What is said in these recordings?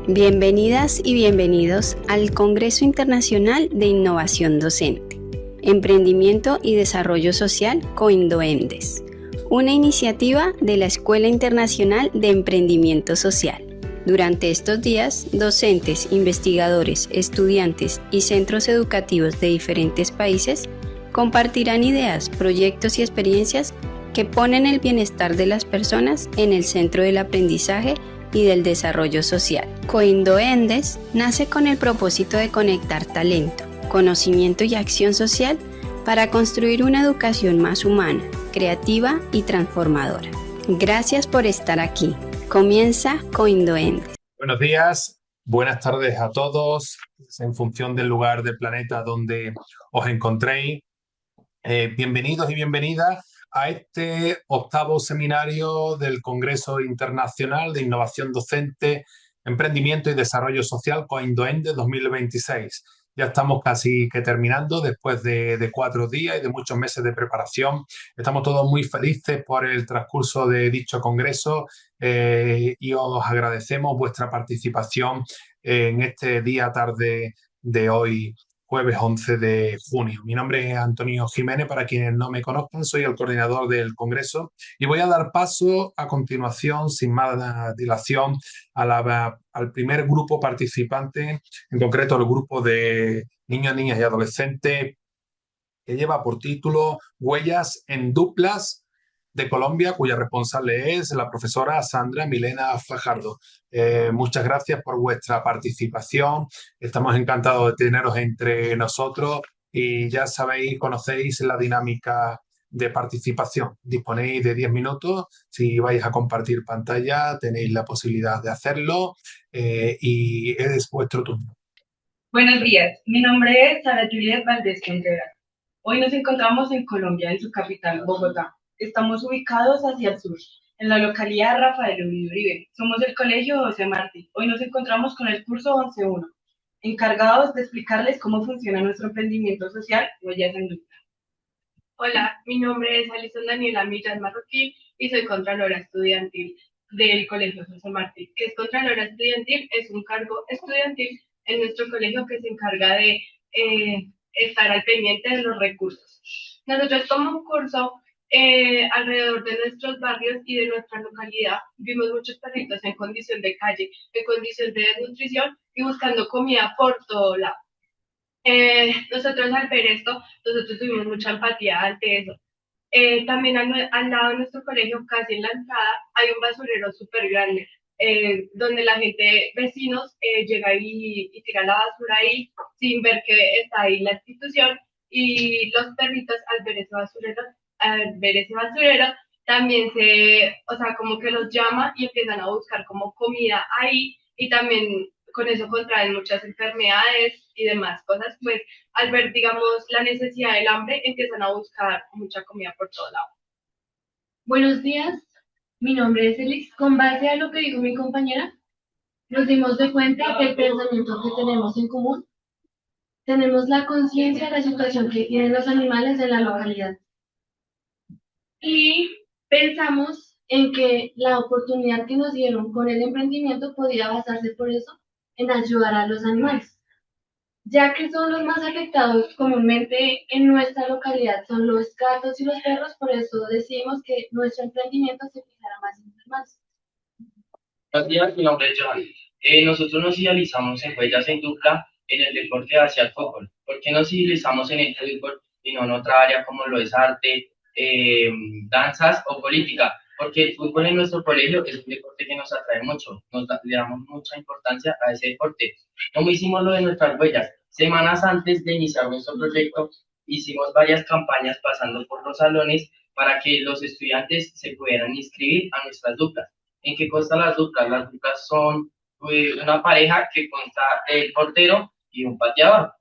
Bienvenidas y bienvenidos al Congreso Internacional de Innovación Docente, Emprendimiento y Desarrollo Social COINDOEMDES, una iniciativa de la Escuela Internacional de Emprendimiento Social. Durante estos días, docentes, investigadores, estudiantes y centros educativos de diferentes países compartirán ideas, proyectos y experiencias que ponen el bienestar de las personas en el centro del aprendizaje y del desarrollo social. COINDOEMDES nace con el propósito de conectar talento, conocimiento y acción social para construir una educación más humana, creativa y transformadora. Gracias por estar aquí. Comienza COINDOEMDES. Buenos días, buenas tardes a todos, en función del lugar del planeta donde os encontréis. Bienvenidos y bienvenidas a este octavo seminario del Congreso Internacional de Innovación Docente, Emprendimiento y Desarrollo Social COINDOEMDES 2026. Ya estamos casi que terminando después de 4 días y de muchos meses de preparación. Estamos todos muy felices por el transcurso de dicho congreso y os agradecemos vuestra participación en este día tarde de hoy, jueves 11 de junio. Mi nombre es Antonio Jiménez, para quienes no me conozcan, soy el coordinador del Congreso y voy a dar paso a continuación, sin más dilación, al primer grupo participante, en concreto el grupo de niños, niñas y adolescentes, que lleva por título Huellas en Duplas de Colombia, cuya responsable es la profesora Sandra Milena Fajardo. Muchas gracias por vuestra participación. Estamos encantados de teneros entre nosotros y ya sabéis, conocéis la dinámica de participación. Disponéis de 10 minutos. Si vais a compartir pantalla, tenéis la posibilidad de hacerlo y es vuestro turno. Buenos días, mi nombre es Sara Juliet Valdés Contreras. Hoy nos encontramos en Colombia, en su capital, Bogotá. Estamos ubicados hacia el sur, en la localidad Rafael Uribe. Somos el Colegio José Martí. Hoy nos encontramos con el curso 11.1, encargados de explicarles cómo funciona nuestro emprendimiento social Huellas en Dupla. Hola, mi nombre es Alison Daniela Millán Marroquín y soy Contralora Estudiantil del Colegio José Martí. ¿Qué es Contralora Estudiantil? Es un cargo estudiantil en nuestro colegio que se encarga de estar al pendiente de los recursos. Nosotros como un curso alrededor de nuestros barrios y de nuestra localidad vimos muchos perritos en condición de calle, en condición de desnutrición y buscando comida por todo lado. Nosotros al ver esto, nosotros tuvimos mucha empatía ante eso. También al lado de nuestro colegio, casi en la entrada, hay un basurero súper grande, donde la gente, vecinos, llega y tira la basura ahí sin ver que está ahí la institución, y los perritos al ver ese basurero, también como que los llama y empiezan a buscar como comida ahí, y también con eso contraen muchas enfermedades y demás cosas, pues al ver, digamos, la necesidad del hambre, empiezan a buscar mucha comida por todo lado. Buenos días, mi nombre es Elix. Con base a lo que dijo mi compañera, nos dimos de cuenta que el pensamiento que tenemos en común, tenemos la conciencia de la situación que tienen los animales en la localidad. Y pensamos en que la oportunidad que nos dieron con el emprendimiento podía basarse por eso en ayudar a los animales, ya que son los más afectados comúnmente en nuestra localidad, son los gatos y los perros. Por eso decidimos que nuestro emprendimiento se fijara más en los animales. Buenos días, mi nombre es Johan. Nosotros nos idealizamos en Huellas en Dupla en el deporte hacia el fútbol. ¿Por qué nos idealizamos en el fútbol y no en otra área como lo es arte, danzas o política? Porque el fútbol en nuestro colegio es un deporte que nos atrae mucho, le damos mucha importancia a ese deporte. ¿Cómo hicimos lo de nuestras huellas? Semanas antes de iniciar nuestro proyecto, hicimos varias campañas pasando por los salones para que los estudiantes se pudieran inscribir a nuestras duplas. ¿En qué constan las duplas? Las duplas son una pareja que consta del portero y un pateador.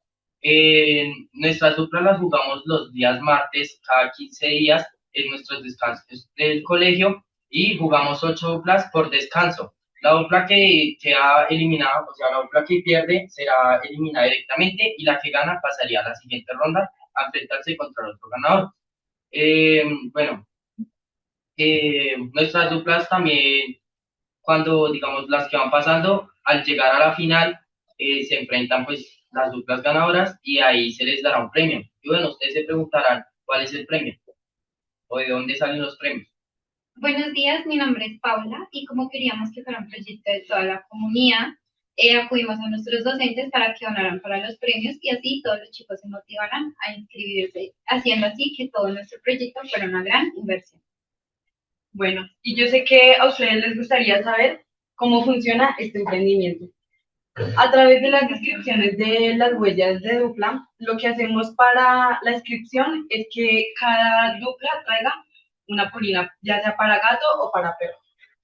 Nuestras duplas las jugamos los días martes, cada 15 días, en nuestros descansos del colegio, y jugamos 8 duplas por descanso. La dupla que queda eliminada, o sea, la dupla que pierde será eliminada directamente, y la que gana pasaría a la siguiente ronda a enfrentarse contra el otro ganador. Nuestras duplas también, cuando digamos las que van pasando, Al llegar a la final, se enfrentan pues las duplas ganadoras y ahí se les dará un premio. Y bueno, ustedes se preguntarán cuál es el premio o de dónde salen los premios. Buenos días, mi nombre es Paula y como queríamos que fuera un proyecto de toda la comunidad, acudimos a nuestros docentes para que donaran para los premios y así todos los chicos se motivarán a inscribirse, haciendo así que todo nuestro proyecto fuera una gran inversión. Bueno, y yo sé que a ustedes les gustaría saber cómo funciona este emprendimiento. A través de las descripciones de las huellas de dupla, lo que hacemos para la inscripción es que cada dupla traiga una purina, ya sea para gato o para perro.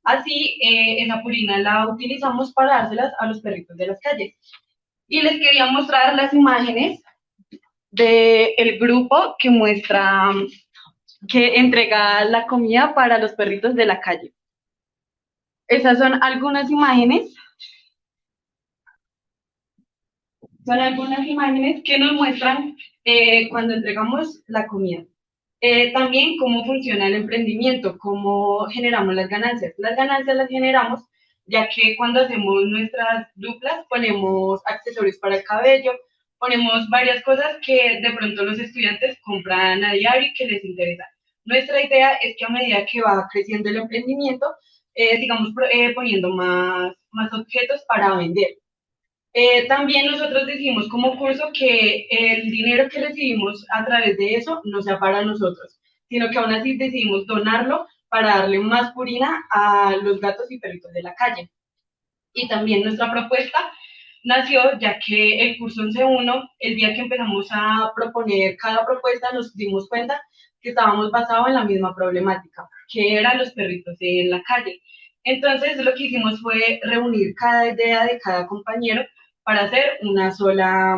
Así, esa purina la utilizamos para dárselas a los perritos de las calles. Y les quería mostrar las imágenes del grupo que muestra, que entrega la comida para los perritos de la calle. Esas son algunas imágenes. Son algunas imágenes que nos muestran cuando entregamos la comida. También cómo funciona el emprendimiento, cómo generamos las ganancias. Las ganancias las generamos ya que cuando hacemos nuestras duplas ponemos accesorios para el cabello, ponemos varias cosas que de pronto los estudiantes compran a diario y que les interesa. Nuestra idea es que a medida que va creciendo el emprendimiento, sigamos poniendo más objetos para vender. También nosotros decimos como curso que el dinero que recibimos a través de eso no sea para nosotros, sino que aún así decidimos donarlo para darle más purina a los gatos y perritos de la calle. Y también nuestra propuesta nació ya que el curso 11.1, el día que empezamos a proponer cada propuesta, nos dimos cuenta que estábamos basados en la misma problemática, que eran los perritos en la calle. Entonces lo que hicimos fue reunir cada idea de cada compañero para hacer una sola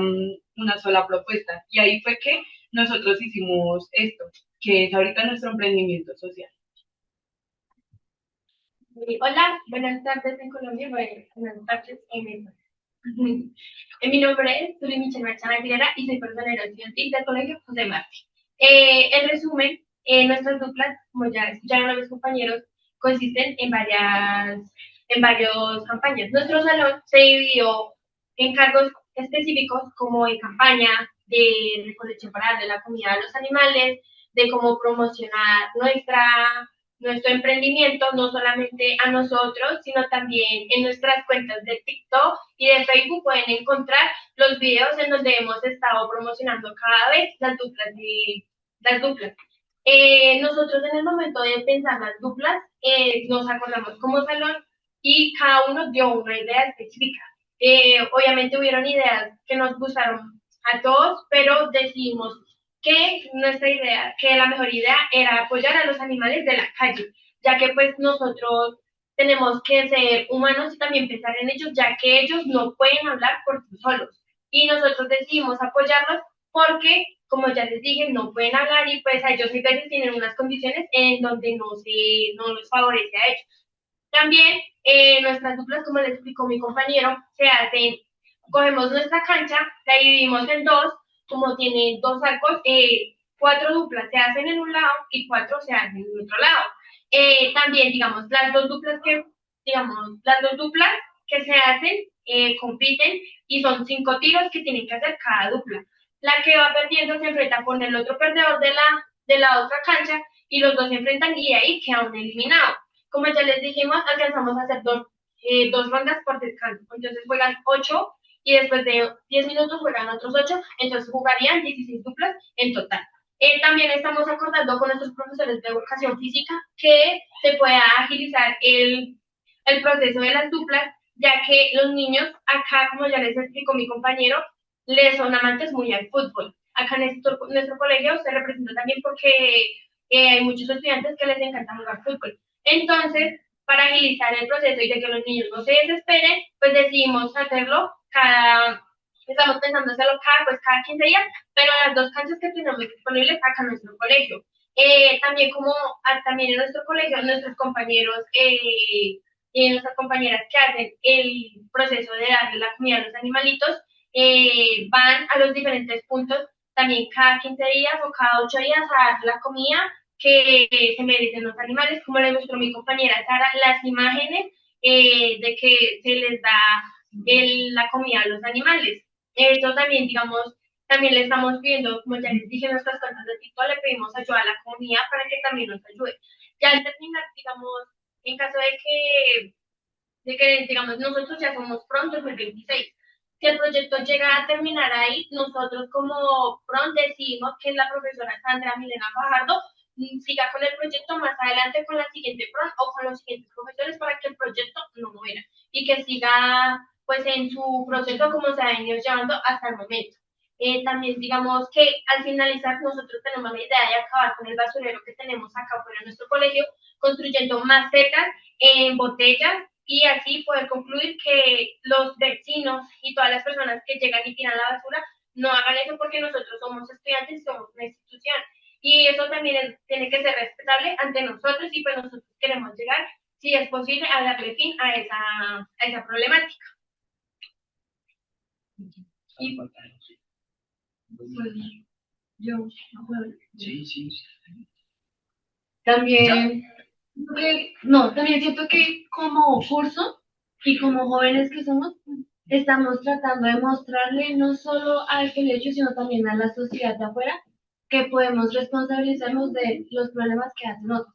propuesta. Y ahí fue que nosotros hicimos esto, que es ahorita nuestro emprendimiento social. Hola, buenas tardes en Colombia, buenas tardes en México. Mi nombre es Tuli Michelle Marchana Aguilera y soy personera estudiantil del Colegio José Martí. En resumen, nuestras duplas, como ya escucharon mis compañeros, consisten en varias campañas. Nuestro salón se dividió en cargos específicos como en campaña de recolección para darle la comida a los animales, de cómo promocionar nuestro emprendimiento, no solamente a nosotros, sino también en nuestras cuentas de TikTok y de Facebook pueden encontrar los videos en donde hemos estado promocionando cada vez las duplas. Nosotros en el momento de pensar las duplas, nos acordamos como salón y cada uno dio una idea específica. Obviamente hubieron ideas que nos gustaron a todos, pero decidimos que la mejor idea era apoyar a los animales de la calle, ya que pues nosotros tenemos que ser humanos y también pensar en ellos, ya que ellos no pueden hablar por sí solos. Y nosotros decidimos apoyarlos porque, como ya les dije, no pueden hablar y pues a ellos a veces tienen unas condiciones en donde no les favorece a ellos. También nuestras duplas, como les explicó mi compañero, cogemos nuestra cancha, la dividimos en dos, como tiene dos arcos, 4 duplas se hacen en un lado y 4 se hacen en el otro lado. También, digamos, las dos duplas que se hacen compiten y son 5 tiros que tienen que hacer cada dupla. La que va perdiendo se enfrenta con el otro perdedor de la otra cancha y los dos se enfrentan y ahí queda un eliminado. Como ya les dijimos, alcanzamos a hacer dos rondas por descanso. Entonces juegan 8 y después de 10 minutos juegan otros 8, entonces jugarían 16 duplas en total. También estamos acordando con nuestros profesores de educación física que se pueda agilizar el proceso de las duplas, ya que los niños acá, como ya les explicó mi compañero, les son amantes muy al fútbol. Acá en nuestro colegio se representa también porque hay muchos estudiantes que les encanta jugar fútbol. Entonces, para agilizar el proceso y de que los niños no se desesperen, pues decidimos hacerlo estamos pensando hacerlo cada 15 días, pero las 2 canchas que tenemos disponibles acá en nuestro colegio. También en nuestro colegio, nuestros compañeros y nuestras compañeras que hacen el proceso de darle la comida a los animalitos, van a los diferentes puntos también cada 15 días o cada 8 días a dar la comida que se merecen los animales. Como le mostró mi compañera Sara, las imágenes de que se les da la comida a los animales. Eso también, digamos, también le estamos pidiendo, como ya les dije en nuestras cartas de tipo, le pedimos ayuda a la comunidad para que también nos ayude. Ya al terminar, digamos, en caso de que digamos, nosotros ya somos pronto el 26. Si el proyecto llega a terminar ahí, nosotros como PRON decidimos que la profesora Sandra Milena Fajardo siga con el proyecto más adelante con la siguiente PRON o con los siguientes profesores para que el proyecto no muera y que siga pues en su proceso como se ha venido llevando hasta el momento. También digamos que al finalizar nosotros tenemos la idea de acabar con el basurero que tenemos acá fuera de nuestro colegio, construyendo más secas en botellas y así poder concluir que los vecinos y todas las personas que llegan y tiran la basura no hagan eso porque nosotros somos estudiantes y somos una institución. Y eso también tiene que ser respetable ante nosotros y pues nosotros queremos llegar, si es posible, a darle fin a esa problemática. Y pues yo no puedo. Sí. También, también siento que como curso y como jóvenes que somos, estamos tratando de mostrarle no solo al colegio, sino también a la sociedad de afuera, que podemos responsabilizarnos de los problemas que hacen otros.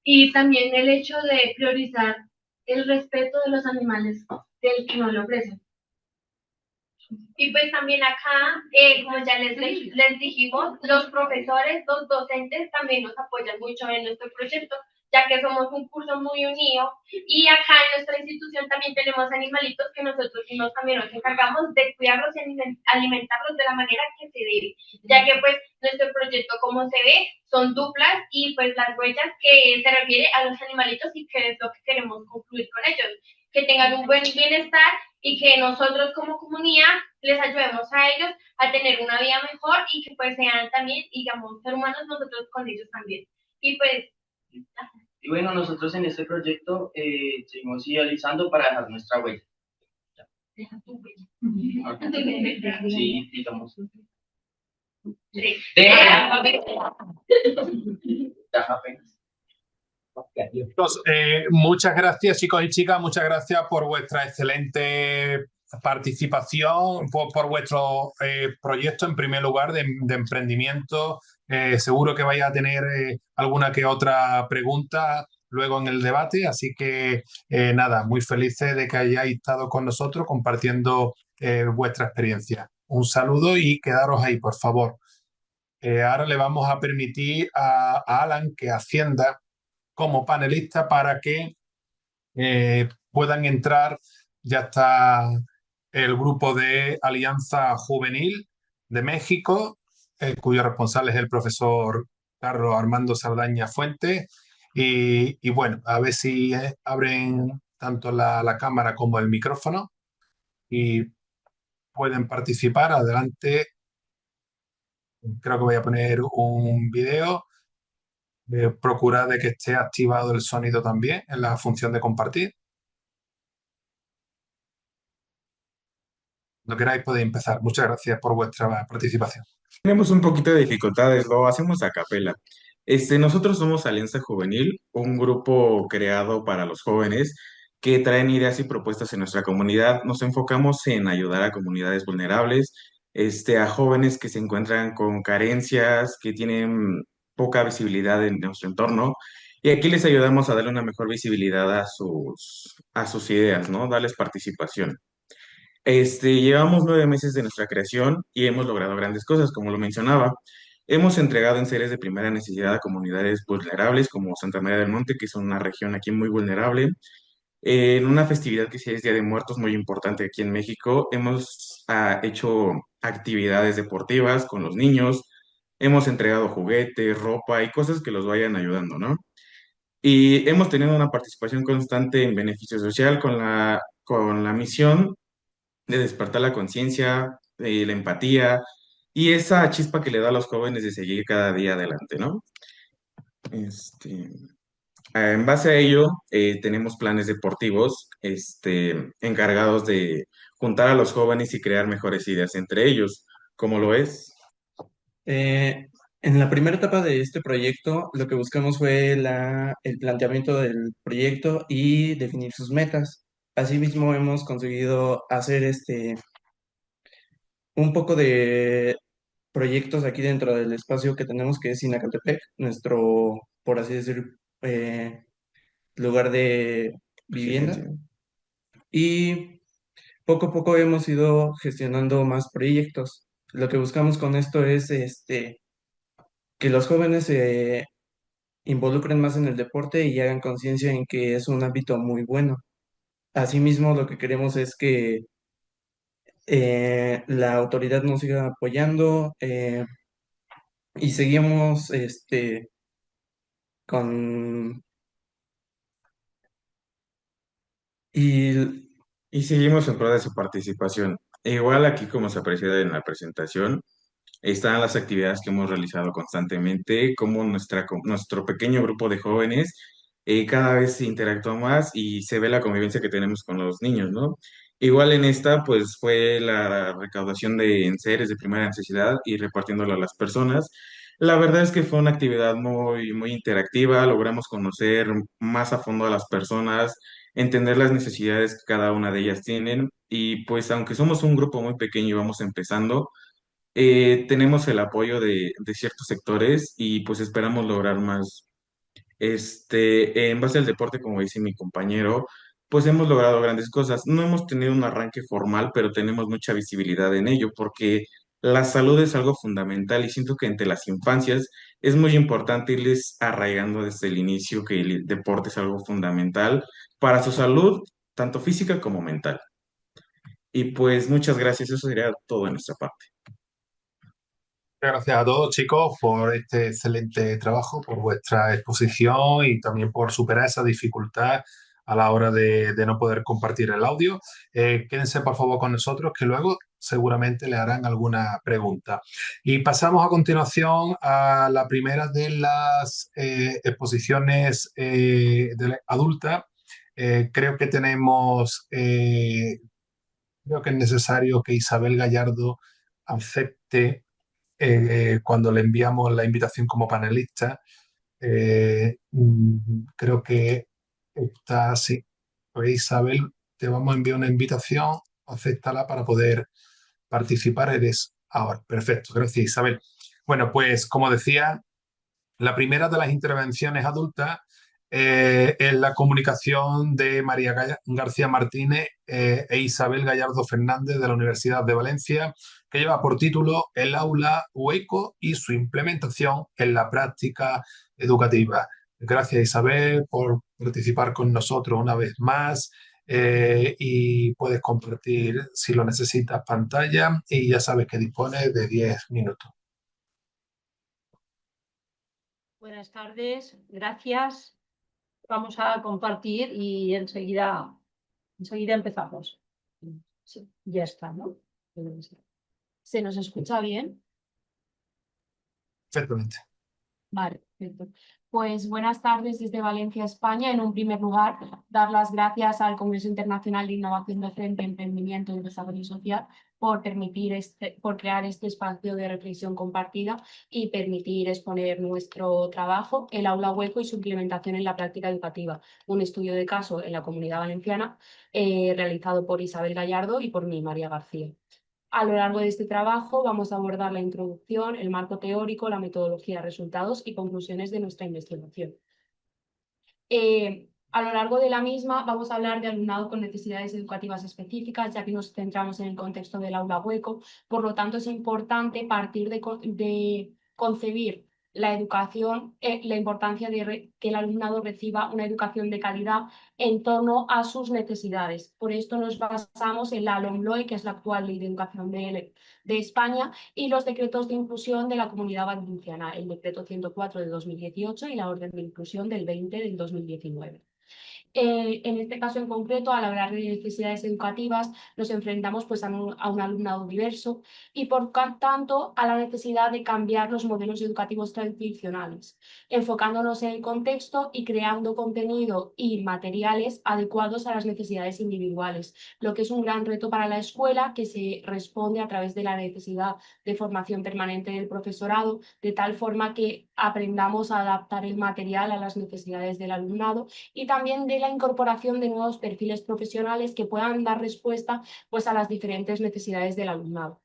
Y también el hecho de priorizar el respeto de los animales del que no lo ofrecen. Y pues también acá, como ya les dijimos, los profesores, los docentes también nos apoyan mucho en nuestro proyecto, ya que somos un curso muy unido. Y acá en nuestra institución también tenemos animalitos que nosotros mismos también nos encargamos de cuidarlos y alimentarlos de la manera que se debe, ya que pues nuestro proyecto, como se ve, son duplas y pues las huellas que se refiere a los animalitos y que es lo que queremos concluir con ellos, que tengan un buen bienestar y que nosotros como comunidad les ayudemos a ellos a tener una vida mejor y que pues sean también, digamos, ser humanos nosotros con ellos también. Y pues... Y bueno, nosotros en este proyecto seguimos idealizando para dejar nuestra huella. Deja tu huella. Sí, digamos. Sí. Deja apenas. Muchas gracias, chicos y chicas, muchas gracias por vuestra excelente participación, por vuestro proyecto en primer lugar de emprendimiento. Seguro que vais a tener alguna que otra pregunta luego en el debate, así que nada, muy felices de que hayáis estado con nosotros compartiendo vuestra experiencia. Un saludo y quedaros ahí, por favor. Ahora le vamos a permitir a Alan que ascienda como panelista para que puedan entrar. Ya está el grupo de Alianza Juvenil de México, cuyo responsable es el profesor Carlos Armando Saldaña Fuentes. Y bueno, a ver si abren tanto la cámara como el micrófono y pueden participar. Adelante. Creo que voy a poner un video. Procurad de que esté activado el sonido también en la función de compartir. Cuando queráis podéis empezar. Muchas gracias por vuestra participación. Tenemos un poquito de dificultades, lo hacemos a capela. Nosotros somos Alianza Juvenil, un grupo creado para los jóvenes que traen ideas y propuestas en nuestra comunidad. Nos enfocamos en ayudar a comunidades vulnerables, a jóvenes que se encuentran con carencias, que tienen poca visibilidad en nuestro entorno. Y aquí les ayudamos a darle una mejor visibilidad a sus ideas, ¿no? Darles participación. Llevamos 9 meses de nuestra creación y hemos logrado grandes cosas, como lo mencionaba. Hemos entregado en series de primera necesidad a comunidades vulnerables como Santa María del Monte, que es una región aquí muy vulnerable. En una festividad que sí es Día de Muertos, muy importante aquí en México, hemos hecho actividades deportivas con los niños, hemos entregado juguetes, ropa y cosas que los vayan ayudando, ¿no? Y hemos tenido una participación constante en beneficio social con la misión de despertar la conciencia, la empatía y esa chispa que le da a los jóvenes de seguir cada día adelante, ¿no? En base a ello, tenemos planes deportivos, encargados de juntar a los jóvenes y crear mejores ideas entre ellos. ¿Cómo lo es? En la primera etapa de este proyecto, lo que buscamos fue el planteamiento del proyecto y definir sus metas. Asimismo, hemos conseguido hacer un poco de proyectos aquí dentro del espacio que tenemos, que es Sinacantepec, nuestro, por así decir, eh, lugar de vivienda. Residencia. Y poco a poco hemos ido gestionando más proyectos. Lo que buscamos con esto es que los jóvenes se involucren más en el deporte y hagan conciencia en que es un ámbito muy bueno. Asimismo, lo que queremos es que la autoridad nos siga apoyando y seguimos con... Y Y seguimos en pro de su participación. E igual aquí, como se aprecia en la presentación, están las actividades que hemos realizado constantemente, como nuestro pequeño grupo de jóvenes cada vez se interactúa más y se ve la convivencia que tenemos con los niños, ¿no? Igual en esta, pues fue la recaudación de enseres de primera necesidad y repartiéndolo a las personas. La verdad es que fue una actividad muy, muy interactiva, logramos conocer más a fondo a las personas, entender las necesidades que cada una de ellas tienen y pues aunque somos un grupo muy pequeño y vamos empezando, tenemos el apoyo de ciertos sectores y pues esperamos lograr más. En base al deporte, como dice mi compañero, pues hemos logrado grandes cosas. No hemos tenido un arranque formal, pero tenemos mucha visibilidad en ello porque la salud es algo fundamental y siento que entre las infancias es muy importante irles arraigando desde el inicio que el deporte es algo fundamental para su salud, tanto física como mental. Y pues muchas gracias, eso sería todo de nuestra parte. Gracias a todos, chicos, por este excelente trabajo, por vuestra exposición y también por superar esa dificultad a la hora de no poder compartir el audio. Quédense, por favor, con nosotros, que luego seguramente le harán alguna pregunta. Y pasamos a continuación a la primera de las exposiciones adultas. Creo que creo que es necesario que Isabel Gallardo acepte cuando le enviamos la invitación como panelista. Creo que está así. Pues Isabel, te vamos a enviar una invitación, acéptala para poder participar. Eres ahora. Perfecto, gracias Isabel. Bueno, pues como decía, la primera de las intervenciones adultas es la comunicación de María García Martínez e Isabel Gallardo Fernández de la Universidad de Valencia, que lleva por título El aula hueco y su implementación en la práctica educativa. Gracias Isabel por participar con nosotros una vez más. Y puedes compartir, si lo necesitas, pantalla y ya sabes que dispones de 10 minutos. Buenas tardes, gracias. Vamos a compartir y enseguida empezamos. Sí, ya está, ¿no? ¿Se nos escucha bien? Perfectamente. Vale, perfecto. Pues buenas tardes desde Valencia, España. En un primer lugar, dar las gracias al Congreso Internacional de Innovación Docente, Emprendimiento y Desarrollo Social por por crear este espacio de reflexión compartida y permitir exponer nuestro trabajo, el aula hueco y su implementación en la práctica educativa. Un estudio de caso en la Comunidad Valenciana realizado por Isabel Gallardo y por mí, María García. A lo largo de este trabajo vamos a abordar la introducción, el marco teórico, la metodología, resultados y conclusiones de nuestra investigación. A lo largo de la misma vamos a hablar de alumnado con necesidades educativas específicas, ya que nos centramos en el contexto del aula hueco. Por lo tanto, es importante partir de concebir la educación, la importancia de que el alumnado reciba una educación de calidad en torno a sus necesidades. Por esto nos basamos en la LOMLOE, que es la actual Ley de Educación de España, y los decretos de inclusión de la Comunidad Valenciana, el decreto 104 de 2018 y la Orden de Inclusión del 20 del 2019. En este caso en concreto, al hablar de necesidades educativas, nos enfrentamos pues, a un alumnado diverso y, por tanto, a la necesidad de cambiar los modelos educativos tradicionales, enfocándonos en el contexto y creando contenido y materiales adecuados a las necesidades individuales, lo que es un gran reto para la escuela, que se responde a través de la necesidad de formación permanente del profesorado, de tal forma que aprendamos a adaptar el material a las necesidades del alumnado, y también de la incorporación de nuevos perfiles profesionales que puedan dar respuesta pues, a las diferentes necesidades del alumnado.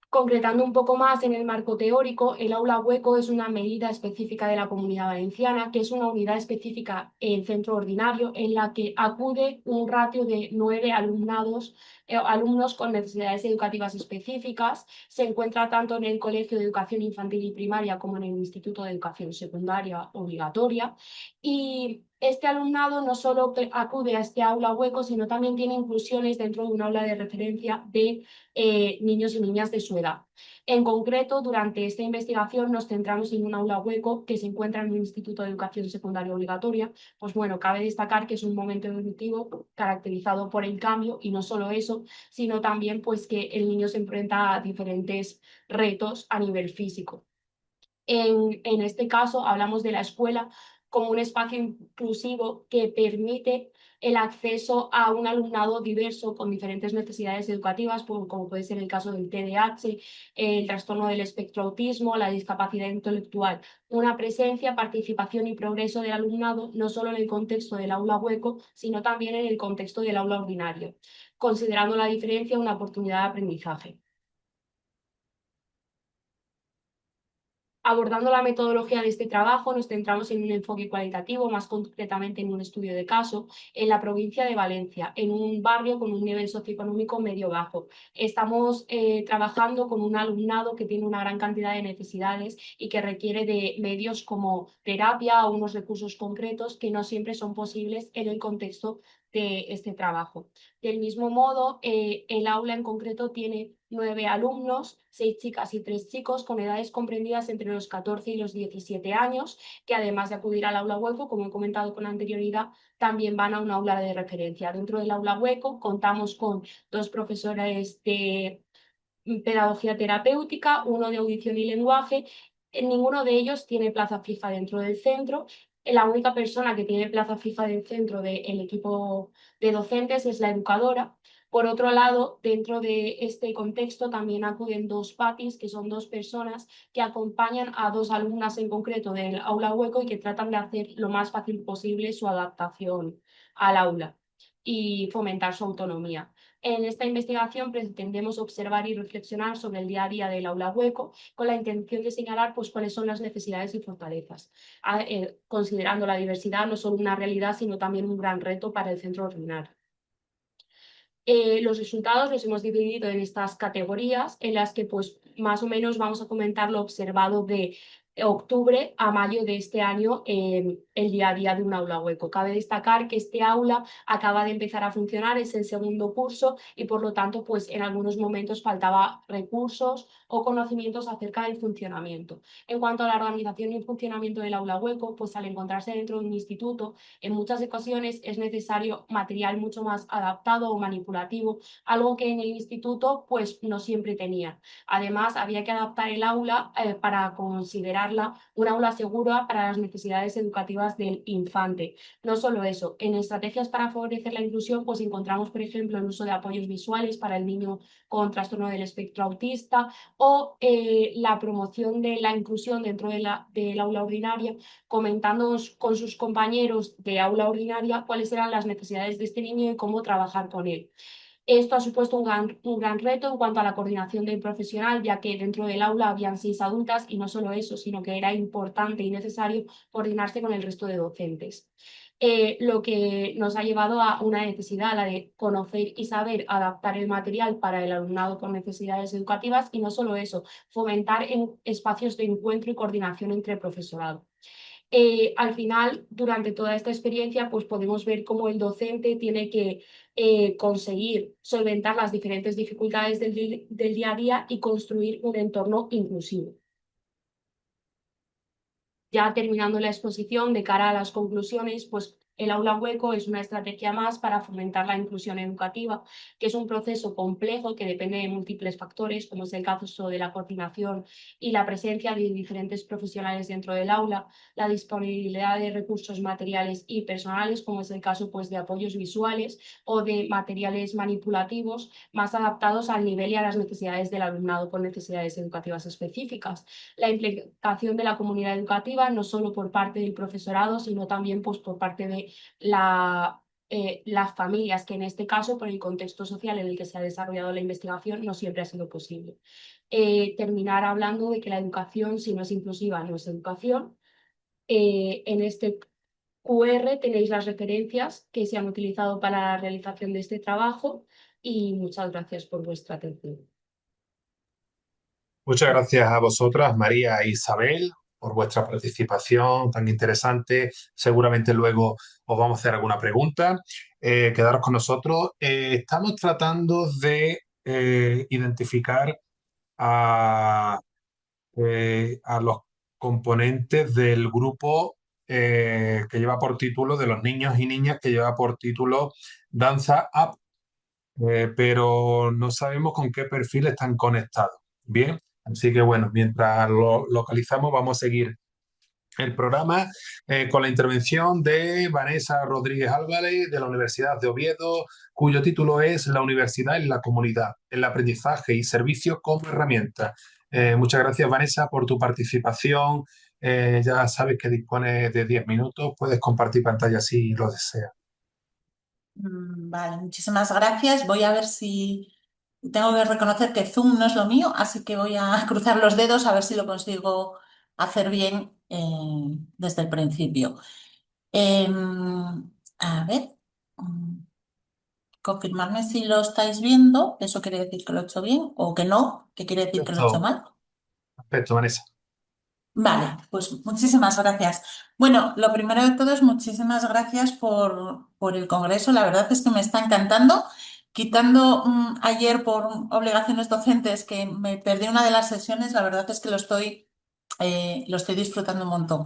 Concretando un poco más en el marco teórico, el aula hueco es una medida específica de la Comunidad Valenciana, que es una unidad específica en centro ordinario en la que acude un ratio de 9 alumnos con necesidades educativas específicas. Se encuentra tanto en el Colegio de Educación Infantil y Primaria como en el Instituto de Educación Secundaria Obligatoria. Y este alumnado no solo acude a este aula hueco, sino también tiene inclusiones dentro de un aula de referencia de niños y niñas de su edad. En concreto, durante esta investigación nos centramos en un aula hueco que se encuentra en un instituto de educación secundaria obligatoria. Pues bueno, cabe destacar que es un momento evolutivo caracterizado por el cambio, y no solo eso, sino también pues, que el niño se enfrenta a diferentes retos a nivel físico. En este caso, hablamos de la escuela como un espacio inclusivo que permite el acceso a un alumnado diverso con diferentes necesidades educativas, como puede ser el caso del TDAH, el trastorno del espectro autismo, la discapacidad intelectual. Una presencia, participación y progreso del alumnado no solo en el contexto del aula hueco, sino también en el contexto del aula ordinario, considerando la diferencia una oportunidad de aprendizaje. Abordando la metodología de este trabajo, nos centramos en un enfoque cualitativo, más concretamente en un estudio de caso, en la provincia de Valencia, en un barrio con un nivel socioeconómico medio-bajo. Estamos trabajando con un alumnado que tiene una gran cantidad de necesidades y que requiere de medios como terapia o unos recursos concretos que no siempre son posibles en el contexto de este trabajo. Del mismo modo, el aula en concreto tiene 9 alumnos, 6 chicas y 3 chicos, con edades comprendidas entre los 14 y los 17 años, que además de acudir al aula hueco, como he comentado con anterioridad, también van a un aula de referencia. Dentro del aula hueco contamos con 2 profesores de pedagogía terapéutica, uno de audición y lenguaje. Ninguno de ellos tiene plaza fija dentro del centro. La única persona que tiene plaza fija del centro del equipo de docentes es la educadora. Por otro lado, dentro de este contexto también acuden 2 PATIs, que son 2 personas que acompañan a 2 alumnas en concreto del aula hueco y que tratan de hacer lo más fácil posible su adaptación al aula y fomentar su autonomía. En esta investigación pretendemos observar y reflexionar sobre el día a día del aula hueco, con la intención de señalar pues, cuáles son las necesidades y fortalezas, considerando la diversidad no solo una realidad, sino también un gran reto para el centro ordinario. Los resultados los hemos dividido en estas categorías, en las que pues, más o menos vamos a comentar lo observado de octubre a mayo de este año en el día a día de un aula hueco. Cabe destacar que este aula acaba de empezar a funcionar, es el segundo curso y por lo tanto pues en algunos momentos faltaba recursos o conocimientos acerca del funcionamiento. En cuanto a la organización y el funcionamiento del aula hueco, pues al encontrarse dentro de un instituto, en muchas ocasiones es necesario material mucho más adaptado o manipulativo, algo que en el instituto pues no siempre tenía. Además, había que adaptar el aula para considerarla un aula segura para las necesidades educativas del infante. No solo eso, en estrategias para favorecer la inclusión, pues encontramos, por ejemplo, el uso de apoyos visuales para el niño con trastorno del espectro autista o la promoción de la inclusión dentro del aula ordinaria, comentando con sus compañeros de aula ordinaria cuáles eran las necesidades de este niño y cómo trabajar con él. Esto ha supuesto un gran reto en cuanto a la coordinación del profesional, ya que dentro del aula habían 6 adultas y no solo eso, sino que era importante y necesario coordinarse con el resto de docentes. Lo que nos ha llevado a una necesidad, la de conocer y saber adaptar el material para el alumnado con necesidades educativas y no solo eso, fomentar en espacios de encuentro y coordinación entre el profesorado. Al final, durante toda esta experiencia, pues podemos ver cómo el docente tiene que conseguir solventar las diferentes dificultades del día a día y construir un entorno inclusivo. Ya terminando la exposición, de cara a las conclusiones, pues El aula hueco es una estrategia más para fomentar la inclusión educativa, que es un proceso complejo que depende de múltiples factores, como es el caso de la coordinación y la presencia de diferentes profesionales dentro del aula, la disponibilidad de recursos materiales y personales, como es el caso pues, de apoyos visuales o de materiales manipulativos más adaptados al nivel y a las necesidades del alumnado con necesidades educativas específicas. La implicación de la comunidad educativa, no solo por parte del profesorado, sino también pues, por parte de las familias, que en este caso, por el contexto social en el que se ha desarrollado la investigación, no siempre ha sido posible. Terminar hablando de que la educación, si no es inclusiva, no es educación. En este QR tenéis las referencias que se han utilizado para la realización de este trabajo y muchas gracias por vuestra atención. Muchas gracias a vosotras, María e Isabel, por vuestra participación tan interesante. Seguramente luego os vamos a hacer alguna pregunta. Quedaros con nosotros. Estamos tratando de identificar a los componentes del grupo que lleva por título, de los niños y niñas que lleva por título Danza Up, pero no sabemos con qué perfil están conectados. Bien, así que bueno, mientras lo localizamos, vamos a seguir el programa con la intervención de Vanessa Rodríguez Álvarez de la Universidad de Oviedo, cuyo título es La universidad en la comunidad, el aprendizaje y servicios como herramienta. Muchas gracias, Vanessa, por tu participación. Ya sabes que dispones de 10 minutos, puedes compartir pantalla si lo deseas. Vale, muchísimas gracias. Voy a ver si tengo que reconocer que Zoom no es lo mío, así que voy a cruzar los dedos a ver si lo consigo hacer bien desde el principio. A ver, confirmarme si lo estáis viendo. Eso quiere decir que lo he hecho bien o que no, que quiere decir que lo he hecho mal. Perfecto, Vanessa. Vale, pues muchísimas gracias. Bueno, lo primero de todo es muchísimas gracias por el congreso. La verdad es que me está encantando. Quitando ayer por obligaciones docentes que me perdí una de las sesiones, la verdad es que lo estoy disfrutando un montón.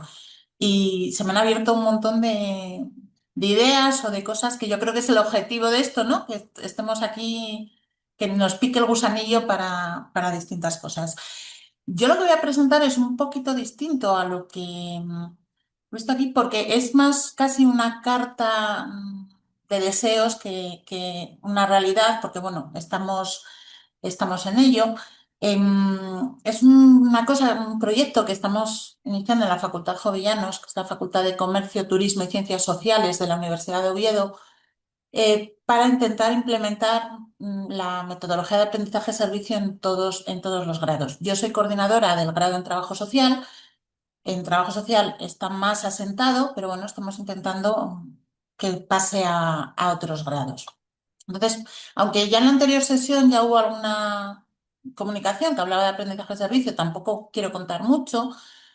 Y se me han abierto un montón de ideas o de cosas que yo creo que es el objetivo de esto, ¿no? Que estemos aquí, que nos pique el gusanillo para distintas cosas. Yo lo que voy a presentar es un poquito distinto a lo que he visto aquí, porque es más casi una carta de deseos que una realidad, porque bueno, estamos en ello. Es una cosa, un proyecto que estamos iniciando en la Facultad Jovellanos, que es la Facultad de Comercio, Turismo y Ciencias Sociales de la Universidad de Oviedo, para intentar implementar la metodología de aprendizaje-servicio en todos los grados. Yo soy coordinadora del grado en Trabajo Social. En Trabajo Social está más asentado, pero bueno, estamos intentando que pase a otros grados. Entonces, aunque ya en la anterior sesión ya hubo alguna comunicación que hablaba de aprendizaje-servicio, tampoco quiero contar mucho,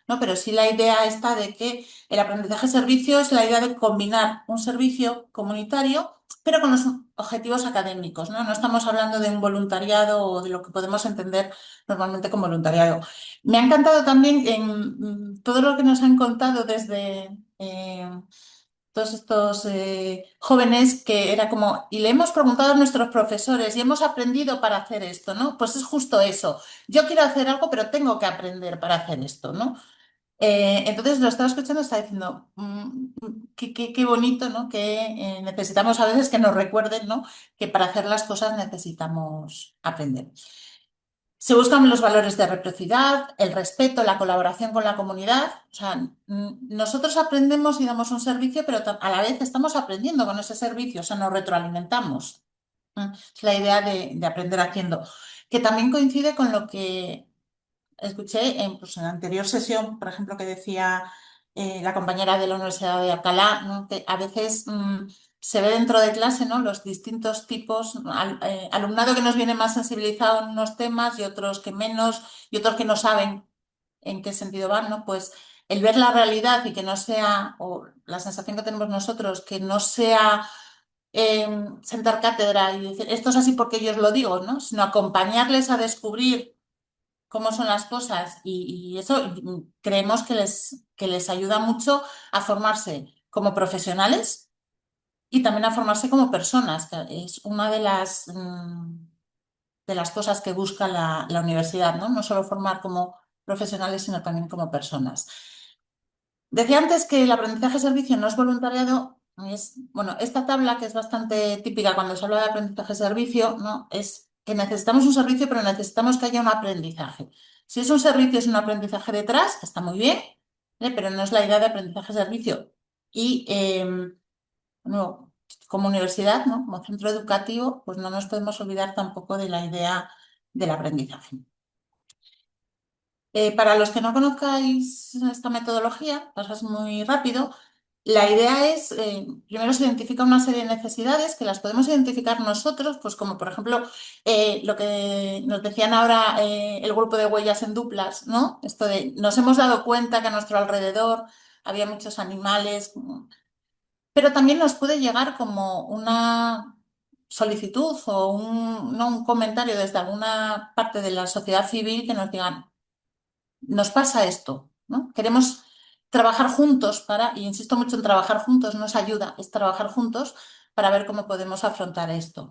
¿no? Pero sí la idea está de que el aprendizaje-servicio es la idea de combinar un servicio comunitario, pero con los objetivos académicos, ¿no? No estamos hablando de un voluntariado o de lo que podemos entender normalmente como voluntariado. Me ha encantado también en todo lo que nos han contado desde todos estos jóvenes que era como, y le hemos preguntado a nuestros profesores y hemos aprendido para hacer esto, ¿no? Pues es justo eso. Yo quiero hacer algo, pero tengo que aprender para hacer esto, ¿no? Entonces lo estaba escuchando, estaba diciendo, qué bonito, ¿no? Que necesitamos a veces que nos recuerden, ¿no? Que para hacer las cosas necesitamos aprender. Se buscan los valores de reciprocidad, el respeto, la colaboración con la comunidad. O sea, nosotros aprendemos y damos un servicio, pero a la vez estamos aprendiendo con ese servicio, o sea, nos retroalimentamos. Es la idea de aprender haciendo, que también coincide con lo que escuché pues, en la anterior sesión, por ejemplo, que decía la compañera de la Universidad de Alcalá, ¿no? Que a veces se ve dentro de clase, ¿no? Los distintos tipos, alumnado que nos viene más sensibilizado en unos temas y otros que menos, y otros que no saben en qué sentido van, ¿no? Pues el ver la realidad y que no sea, o la sensación que tenemos nosotros, que no sea sentar cátedra y decir, esto es así porque yo os lo digo, ¿no? Sino acompañarles a descubrir cómo son las cosas y eso creemos que les ayuda mucho a formarse como profesionales y también a formarse como personas, que es una de las cosas que busca la universidad, ¿no? No solo formar como profesionales, sino también como personas. Decía antes que el aprendizaje-servicio no es voluntariado. Bueno, esta tabla, que es bastante típica cuando se habla de aprendizaje-servicio, ¿no? Es que necesitamos un servicio, pero necesitamos que haya un aprendizaje. Si es un servicio, es un aprendizaje detrás, está muy bien, pero no es la idea de aprendizaje-servicio. Y bueno, como universidad, ¿no? Como centro educativo, pues no nos podemos olvidar tampoco de la idea del aprendizaje. Para los que no conozcáis esta metodología, pasas muy rápido. La idea es, primero se identifica una serie de necesidades que las podemos identificar nosotros, pues como por ejemplo lo que nos decían ahora el grupo de huellas en duplas, ¿no? Esto de nos hemos dado cuenta que a nuestro alrededor había muchos animales, pero también nos puede llegar como una solicitud o no, un comentario desde alguna parte de la sociedad civil que nos digan, nos pasa esto, ¿no? Queremos trabajar juntos y insisto mucho en trabajar juntos, no es ayuda, es trabajar juntos para ver cómo podemos afrontar esto.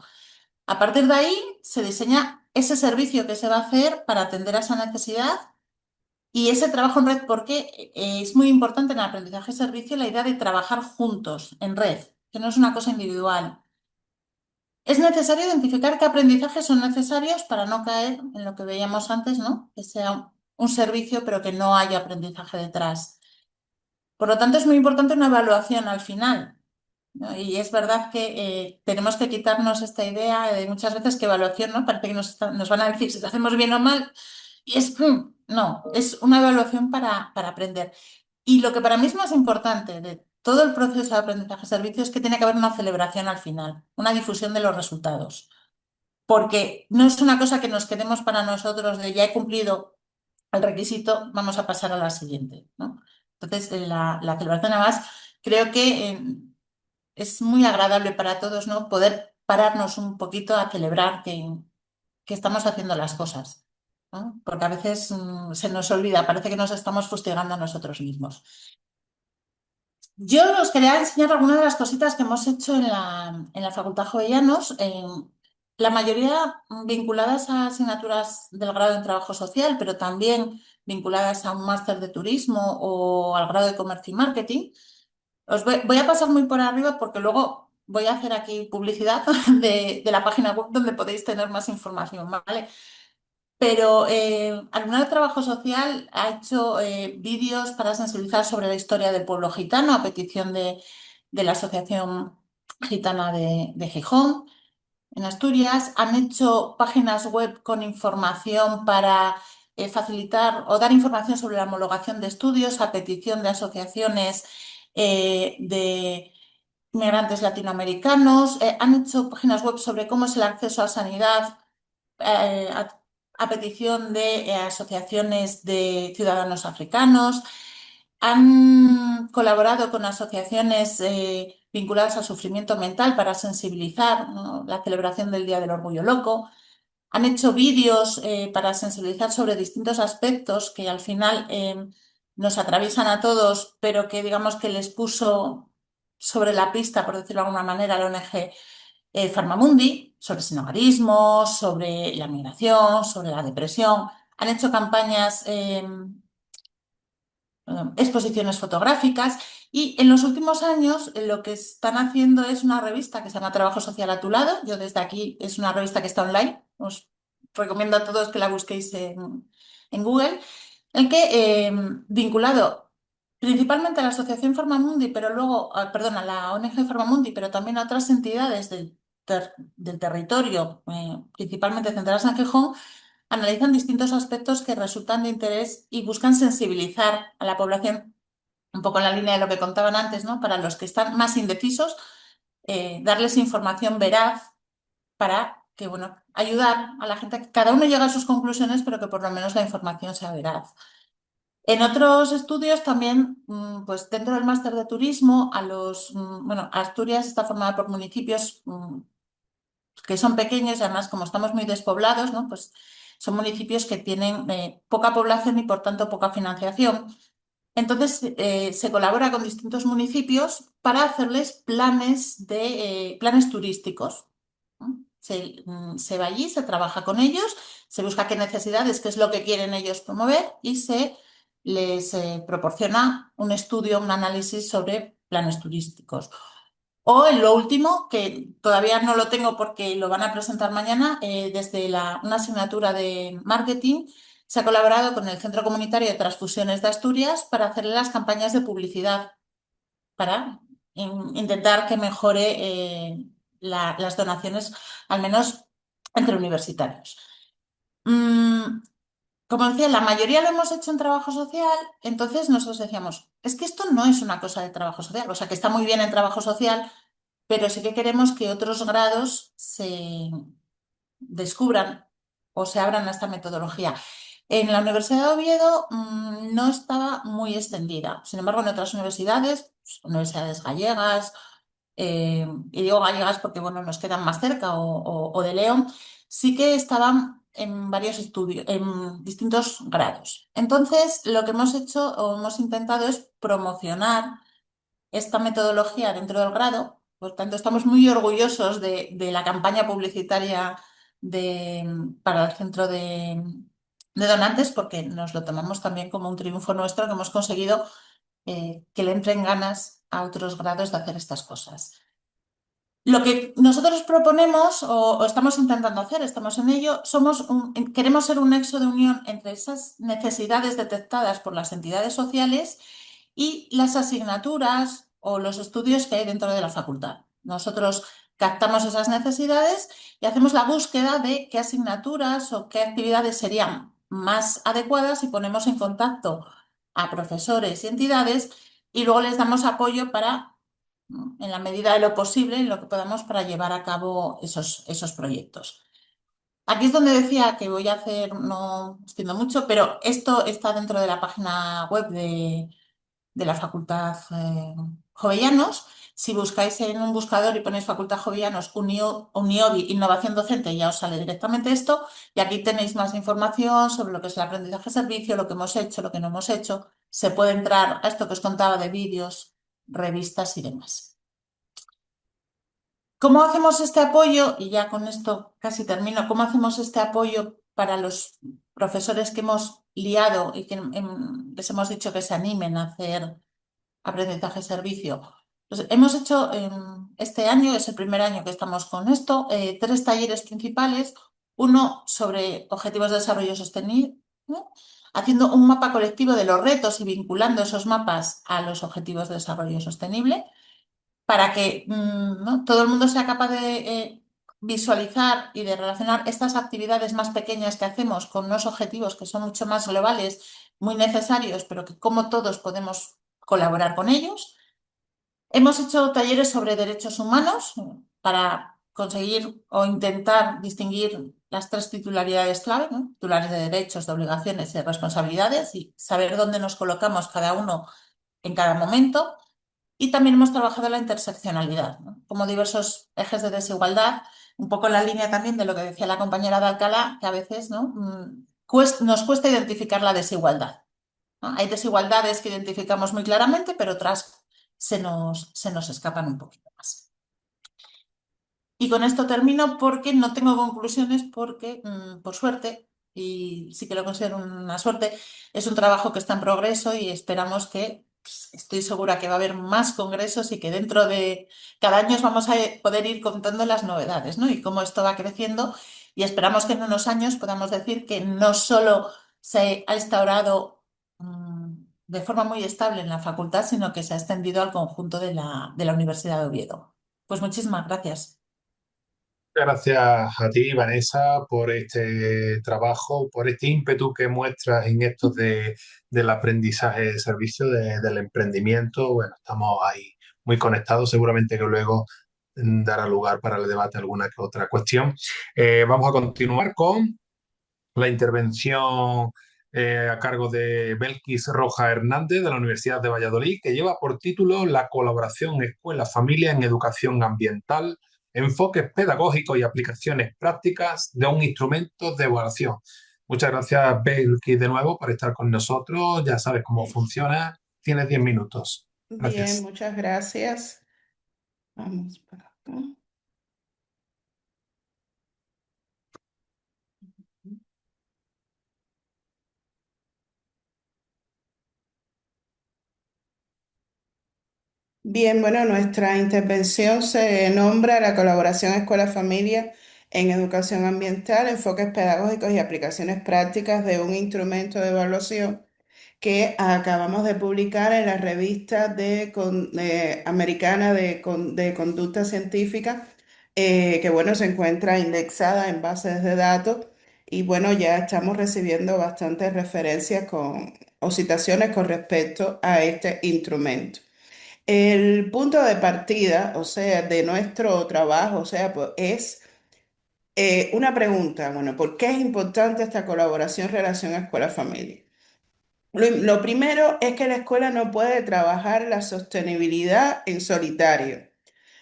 A partir de ahí se diseña ese servicio que se va a hacer para atender a esa necesidad y ese trabajo en red, porque es muy importante en el aprendizaje-servicio la idea de trabajar juntos, en red, que no es una cosa individual. Es necesario identificar qué aprendizajes son necesarios para no caer en lo que veíamos antes, ¿no? Que sea un servicio, pero que no haya aprendizaje detrás. Por lo tanto, es muy importante una evaluación al final, ¿no? Y es verdad que tenemos que quitarnos esta idea de muchas veces que evaluación, ¿no? Parece que nos van a decir si lo hacemos bien o mal. Y no, es una evaluación para aprender. Y lo que para mí es más importante de todo el proceso de aprendizaje-servicio es que tiene que haber una celebración al final, una difusión de los resultados. Porque no es una cosa que nos quedemos para nosotros de ya he cumplido el requisito, vamos a pasar a la siguiente, ¿no? Entonces, la celebración además creo que es muy agradable para todos, ¿no? Poder pararnos un poquito a celebrar que estamos haciendo las cosas, ¿no? Porque a veces se nos olvida, parece que nos estamos fustigando a nosotros mismos. Yo os quería enseñar algunas de las cositas que hemos hecho en la Facultad Jovellanos, la mayoría vinculadas a asignaturas del grado en Trabajo Social, pero también vinculadas a un máster de turismo o al grado de Comercio y Marketing. Os voy a pasar muy por arriba porque luego voy a hacer aquí publicidad de la página web donde podéis tener más información, ¿vale? Pero Alumnado de Trabajo Social ha hecho vídeos para sensibilizar sobre la historia del pueblo gitano a petición de la Asociación Gitana de Gijón, en Asturias. Han hecho páginas web con información para facilitar o dar información sobre la homologación de estudios a petición de asociaciones de migrantes latinoamericanos. Han hecho páginas web sobre cómo es el acceso a sanidad a petición de asociaciones de ciudadanos africanos. Han colaborado con asociaciones vinculadas al sufrimiento mental para sensibilizar, ¿no?, la celebración del Día del Orgullo Loco. Han hecho vídeos para sensibilizar sobre distintos aspectos que al final nos atraviesan a todos, pero que digamos que les puso sobre la pista, por decirlo de alguna manera, la ONG Farmamundi, sobre sinhogarismo, sobre la migración, sobre la depresión. Han hecho campañas, exposiciones fotográficas y en los últimos años lo que están haciendo es una revista que se llama Trabajo Social a tu lado. Yo desde aquí, es una revista que está online. Os recomiendo a todos que la busquéis en Google, en que vinculado principalmente a la Asociación Farmamundi, pero luego, perdón, a la ONG Farmamundi, pero también a otras entidades del territorio, principalmente centradas en Gijón, analizan distintos aspectos que resultan de interés y buscan sensibilizar a la población, un poco en la línea de lo que contaban antes, ¿no? Para los que están más indecisos, darles información veraz para que, bueno, ayudar a la gente a que cada uno llegue a sus conclusiones, pero que por lo menos la información sea veraz. En otros estudios también, pues dentro del máster de turismo, bueno, Asturias está formada por municipios que son pequeños y además como estamos muy despoblados, ¿no? Pues son municipios que tienen poca población y por tanto poca financiación. Entonces, se colabora con distintos municipios para hacerles planes turísticos, ¿no? Se va allí, se trabaja con ellos, se busca qué necesidades, qué es lo que quieren ellos promover y se les proporciona un estudio, un análisis sobre planes turísticos. O en lo último, que todavía no lo tengo porque lo van a presentar mañana, desde una asignatura de marketing, se ha colaborado con el Centro Comunitario de Transfusiones de Asturias para hacerle las campañas de publicidad, para intentar que mejore las donaciones, al menos entre universitarios. Como decía, la mayoría lo hemos hecho en trabajo social, entonces nosotros decíamos, es que esto no es una cosa de trabajo social, o sea, que está muy bien en trabajo social, pero sí que queremos que otros grados se descubran o se abran a esta metodología. En la Universidad de Oviedo no estaba muy extendida. Sin embargo, en otras universidades, pues, universidades gallegas, y digo gallegas porque bueno, nos quedan más cerca, o de León, sí que estaban en varios estudios, en distintos grados. Entonces, lo que hemos hecho o hemos intentado es promocionar esta metodología dentro del grado. Por tanto, estamos muy orgullosos de la campaña publicitaria para el centro de donantes, porque nos lo tomamos también como un triunfo nuestro, que hemos conseguido que le entren ganas a otros grados de hacer estas cosas. Lo que nosotros proponemos o estamos intentando hacer, estamos en ello, queremos ser un nexo de unión entre esas necesidades detectadas por las entidades sociales y las asignaturas o los estudios que hay dentro de la facultad. Nosotros captamos esas necesidades y hacemos la búsqueda de qué asignaturas o qué actividades serían más adecuadas y ponemos en contacto a profesores y entidades y luego les damos apoyo para, ¿no?, en la medida de lo posible, en lo que podamos, para llevar a cabo esos proyectos. Aquí es donde decía que voy a hacer, no extiendo mucho, pero esto está dentro de la página web de la Facultad Jovellanos. Si buscáis en un buscador y ponéis Facultad Jovellanos Uniobi Innovación Docente, ya os sale directamente esto. Y aquí tenéis más información sobre lo que es el aprendizaje servicio, lo que hemos hecho, lo que no hemos hecho. Se puede entrar a esto que os contaba de vídeos, revistas y demás. ¿Cómo hacemos este apoyo? Y ya con esto casi termino. ¿Cómo hacemos este apoyo para los profesores que hemos liado y que les hemos dicho que se animen a hacer aprendizaje-servicio? Pues hemos hecho este año, es el primer año que estamos con esto, 3 talleres principales. Uno sobre objetivos de desarrollo sostenible, ¿no?, haciendo un mapa colectivo de los retos y vinculando esos mapas a los objetivos de desarrollo sostenible, para que ¿no?, todo el mundo sea capaz de visualizar y de relacionar estas actividades más pequeñas que hacemos con unos objetivos que son mucho más globales, muy necesarios, pero que como todos podemos colaborar con ellos. Hemos hecho talleres sobre derechos humanos para conseguir o intentar distinguir las 3 titularidades clave, ¿no?, titulares de derechos, de obligaciones y de responsabilidades, y saber dónde nos colocamos cada uno en cada momento. Y también hemos trabajado la interseccionalidad, ¿no?, como diversos ejes de desigualdad, un poco en la línea también de lo que decía la compañera de Alcalá, que a veces, ¿no?, nos cuesta identificar la desigualdad, ¿no? Hay desigualdades que identificamos muy claramente, pero otras se nos escapan un poquito más. Y con esto termino porque no tengo conclusiones, porque por suerte, y sí que lo considero una suerte, es un trabajo que está en progreso y esperamos que, pues, estoy segura que va a haber más congresos y que dentro de cada año vamos a poder ir contando las novedades, ¿no?, y cómo esto va creciendo, y esperamos que en unos años podamos decir que no solo se ha instaurado de forma muy estable en la facultad, sino que se ha extendido al conjunto de la Universidad de Oviedo. Pues muchísimas gracias. Gracias a ti, Vanessa, por este trabajo, por este ímpetu que muestras en esto del aprendizaje de servicio, del emprendimiento. Bueno, estamos ahí muy conectados, seguramente que luego dará lugar para el debate alguna que otra cuestión. Vamos a continuar con la intervención a cargo de Belkis Roja Hernández de la Universidad de Valladolid, que lleva por título La colaboración escuela-familia en educación ambiental, enfoques pedagógicos y aplicaciones prácticas de un instrumento de evaluación. Muchas gracias, Belkis, de nuevo por estar con nosotros. Ya sabes cómo funciona. tienes 10 minutos. Bien, Gracias. muchas gracias. Vamos para acá. Bien, bueno, nuestra intervención se nombra la colaboración escuela-familia en educación ambiental, enfoques pedagógicos y aplicaciones prácticas de un instrumento de evaluación que acabamos de publicar en la revista americana de conducta científica, que bueno, se encuentra indexada en bases de datos y bueno, ya estamos recibiendo bastantes referencias o citaciones con respecto a este instrumento. El punto de partida, o sea, de nuestro trabajo, o sea, pues, es una pregunta, bueno, ¿por qué es importante esta colaboración relación escuela-familia? Lo primero es que la escuela no puede trabajar la sostenibilidad en solitario.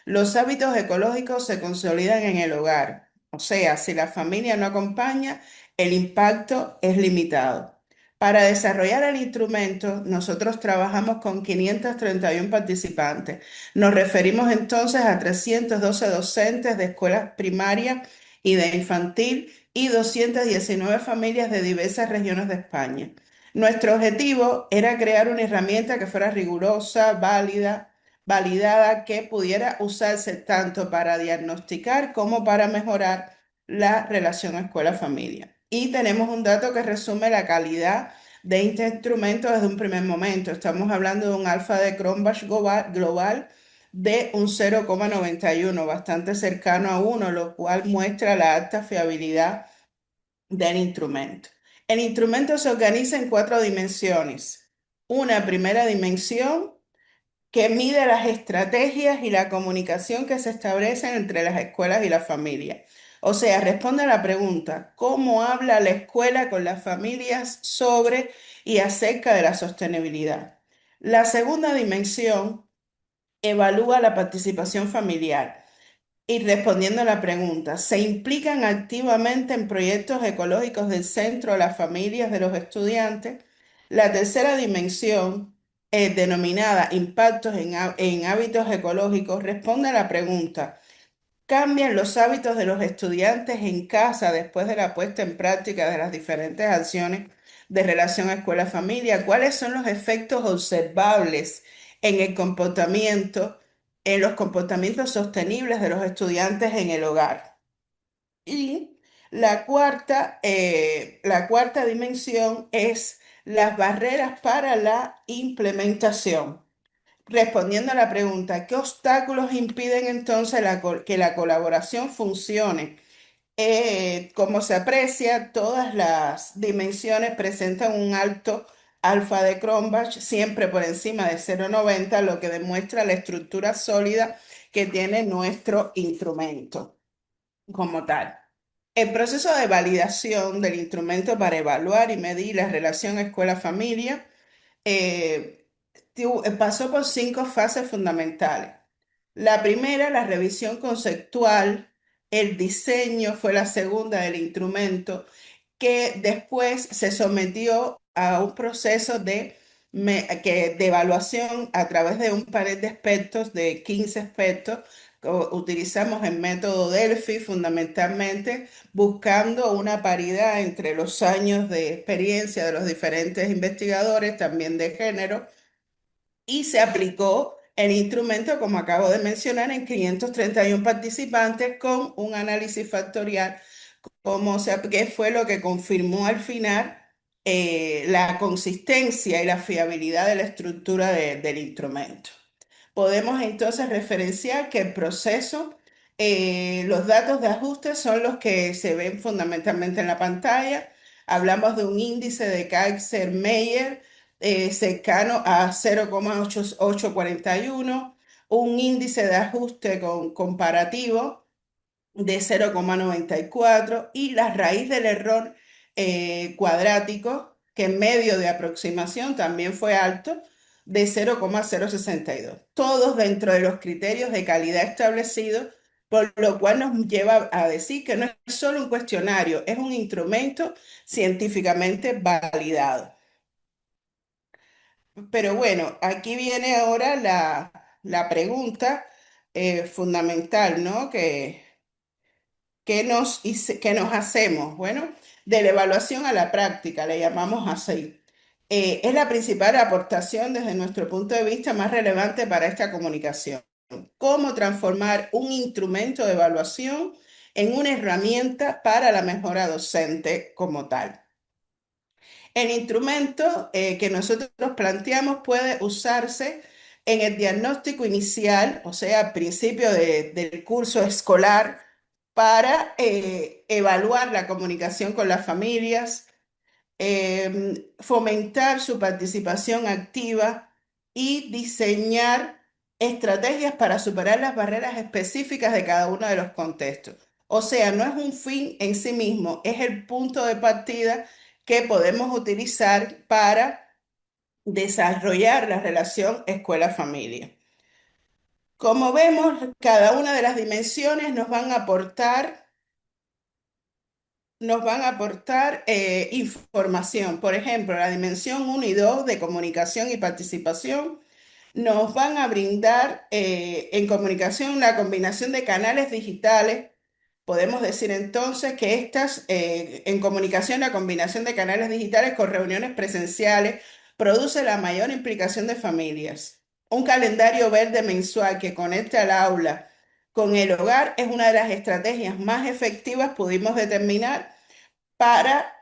Los hábitos ecológicos se consolidan en el hogar, o sea, si la familia no acompaña, el impacto es limitado. Para desarrollar el instrumento, nosotros trabajamos con 531 participantes. Nos referimos entonces a 312 docentes de escuelas primarias y de infantil y 219 familias de diversas regiones de España. Nuestro objetivo era crear una herramienta que fuera rigurosa, válida, validada, que pudiera usarse tanto para diagnosticar como para mejorar la relación escuela-familia. Y tenemos un dato que resume la calidad de este instrumento desde un primer momento. Estamos hablando de un alfa de Cronbach global de un 0,91, bastante cercano a 1, lo cual muestra la alta fiabilidad del instrumento. El instrumento se organiza en 4 dimensiones. Una primera dimensión que mide las estrategias y la comunicación que se establecen entre las escuelas y las familias. O sea, responde a la pregunta, ¿cómo habla la escuela con las familias sobre y acerca de la sostenibilidad? La segunda dimensión evalúa la participación familiar. Y respondiendo a la pregunta, ¿se implican activamente en proyectos ecológicos del centro las familias de los estudiantes? La tercera dimensión, denominada impactos en hábitos ecológicos, responde a la pregunta, ¿cambian los hábitos de los estudiantes en casa después de la puesta en práctica de las diferentes acciones de relación escuela-familia? ¿Cuáles son los efectos observables en el comportamiento, en los comportamientos sostenibles de los estudiantes en el hogar? Y la cuarta dimensión es las barreras para la implementación. Respondiendo a la pregunta, ¿qué obstáculos impiden entonces que la colaboración funcione? Como se aprecia, todas las dimensiones presentan un alto alfa de Cronbach, siempre por encima de 0,90, lo que demuestra la estructura sólida que tiene nuestro instrumento como tal. El proceso de validación del instrumento para evaluar y medir la relación escuela-familia pasó por 5 fases fundamentales. La primera, la revisión conceptual, el diseño fue la segunda del instrumento, que después se sometió a un proceso de evaluación a través de un panel de expertos, de 15 expertos. Utilizamos el método Delphi fundamentalmente, buscando una paridad entre los años de experiencia de los diferentes investigadores, también de género, y se aplicó el instrumento, como acabo de mencionar, en 531 participantes con un análisis factorial, que fue lo que confirmó al final la consistencia y la fiabilidad de la estructura del instrumento. Podemos entonces referenciar que el proceso, los datos de ajuste son los que se ven fundamentalmente en la pantalla. Hablamos de un índice de Kaiser-Meyer cercano a 0,8841, un índice de ajuste comparativo de 0,94 y la raíz del error cuadrático, que en medio de aproximación también fue alto, de 0,062. Todos dentro de los criterios de calidad establecidos, por lo cual nos lleva a decir que no es solo un cuestionario, es un instrumento científicamente validado. Pero bueno, aquí viene ahora la pregunta fundamental, ¿no? ¿Qué nos hacemos? Bueno, de la evaluación a la práctica, le llamamos así. Es la principal aportación desde nuestro punto de vista más relevante para esta comunicación. Cómo transformar un instrumento de evaluación en una herramienta para la mejora docente como tal. El instrumento que nosotros planteamos puede usarse en el diagnóstico inicial, o sea, al principio del curso escolar, para evaluar la comunicación con las familias, fomentar su participación activa y diseñar estrategias para superar las barreras específicas de cada uno de los contextos. O sea, no es un fin en sí mismo, es el punto de partida que podemos utilizar para desarrollar la relación escuela-familia. Como vemos, cada una de las dimensiones nos van a aportar información. Por ejemplo, la dimensión 1 y 2 de comunicación y participación nos van a brindar en comunicación una combinación de canales digitales. Podemos decir entonces que en comunicación, la combinación de canales digitales con reuniones presenciales produce la mayor implicación de familias. Un calendario verde mensual que conecte al aula con el hogar es una de las estrategias más efectivas, pudimos determinar, para